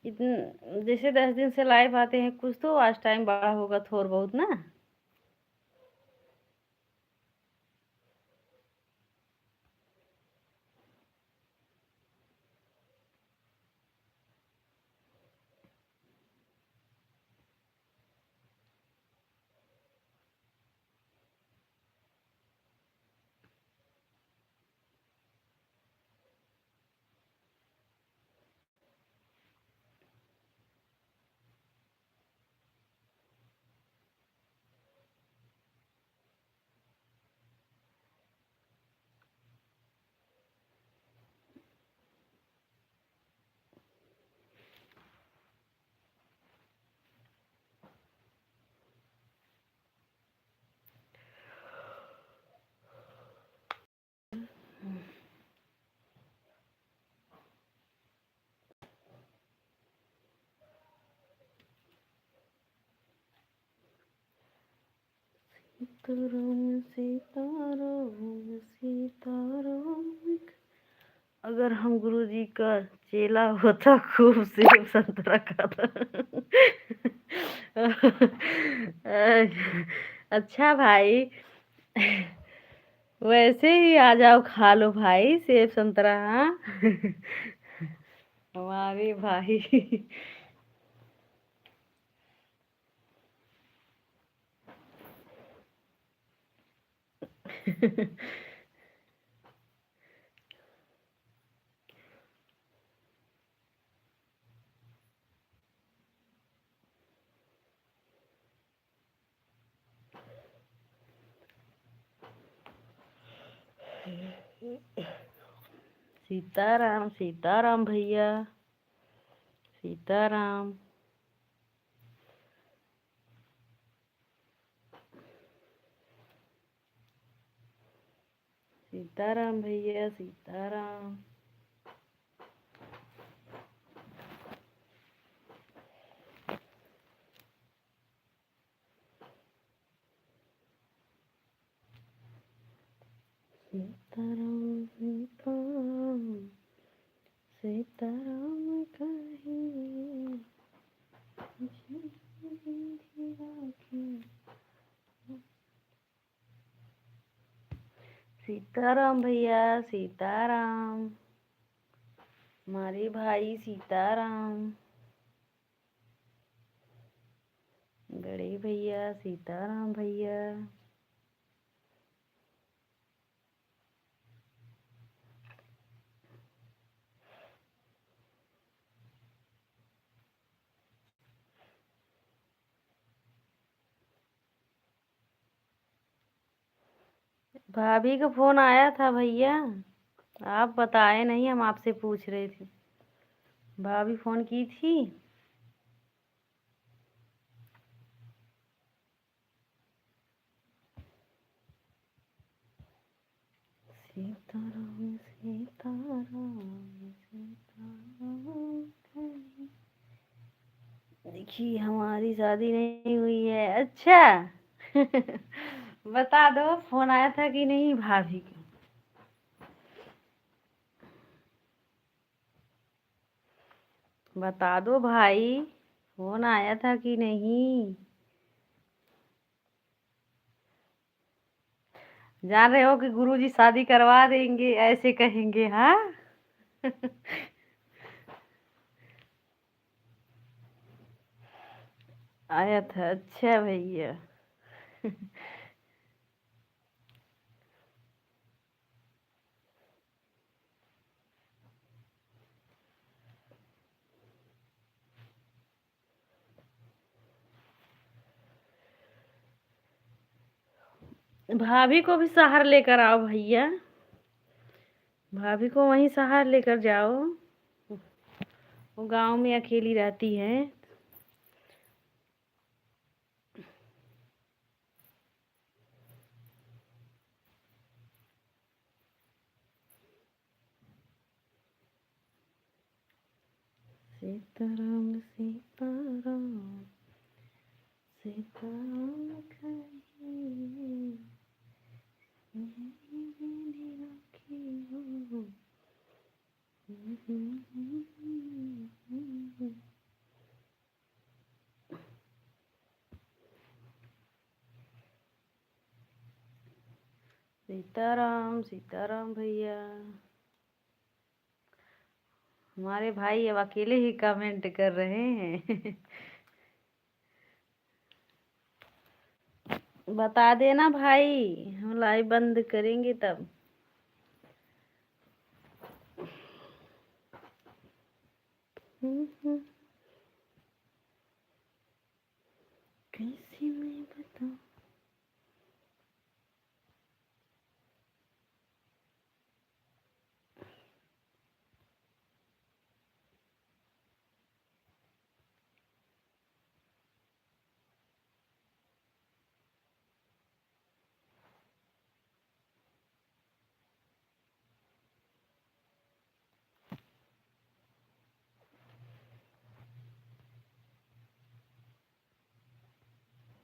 इतन जैसे 10 दिन से लाइव आते हैं, कुछ तो आज टाइम बढ़ा होगा थोड़ा बहुत ना। सीताराम सीताराम सीताराम। अगर हम गुरुजी का चेला होता, खूब सेब संतरा खाता। अच्छा भाई, वैसे ही आ जाओ, खा लो भाई सेब संतरा, हाँ। हमारे भाई। सीताराम सीताराम भैया, सीताराम। सीताराम भैया, सीताराम। सीताराम सीताराम सीताराम कहिए। सीताराम भैया सीताराम, हमारे भाई सीताराम, बड़े भैया सीताराम भैया। भाभी का फोन आया था भैया, आप बताए नहीं, हम आपसे पूछ रहे थे। भाभी फोन की थी। सीताराम सीताराम सीताराम। देखिए हमारी शादी नहीं हुई है। अच्छा बता दो फोन आया था कि नहीं भाभी का। बता दो भाई, फोन आया था कि नहीं। जान रहे हो कि गुरुजी शादी करवा देंगे, ऐसे कहेंगे हाँ। आया था, अच्छा भैया। भाभी को भी शहर लेकर आओ भैया, भाभी को वहीं शहर लेकर जाओ, वो गांव में अकेली रहती है। सीताराम सीताराम सीताराम कहिए, मेरी बेली राखी हो। सीताराम सीताराम भैया। हमारे भाई अब अकेले ही कमेंट कर रहे हैं। बता देना भाई, हम लाइव बंद करेंगे तब। कैसे मैं बताऊं।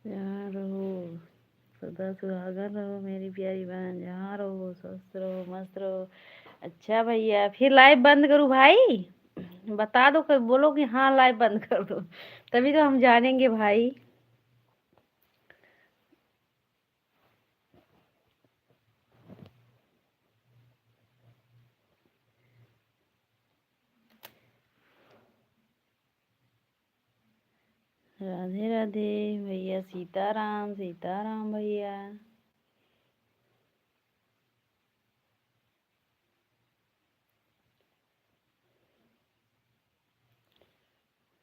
जहाँ रहो सदा सुहागन रहो मेरी प्यारी बहन, जहाँ रहो स्वस्थ रहो मस्त रहो। अच्छा भैया, फिर लाइव बंद करूँ भाई। बता दो कि बोलो कि हाँ लाइव बंद कर दो, तभी तो हम जानेंगे भाई। राधे राधे भैया सीताराम सीताराम भैया।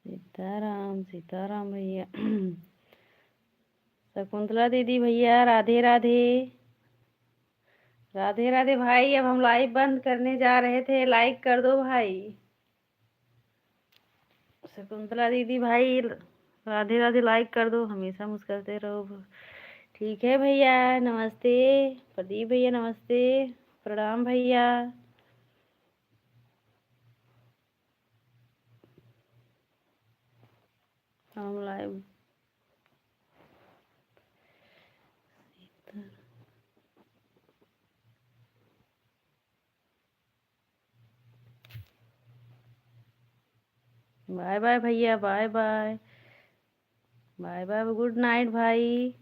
सीताराम सीताराम भैया। शकुंतला दीदी भैया राधे राधे। राधे राधे भाई, अब हम लाइव बंद करने जा रहे थे, लाइक कर दो भाई। शकुंतला दीदी भाई राधे राधे, लाइक कर दो, हमेशा मुस्कुराते रहो। ठीक है भैया, नमस्ते। प्रदीप भैया नमस्ते, प्रणाम भैया। हम लाइव। बाय बाय भैया, bye bye. Bye bye, good night भाई।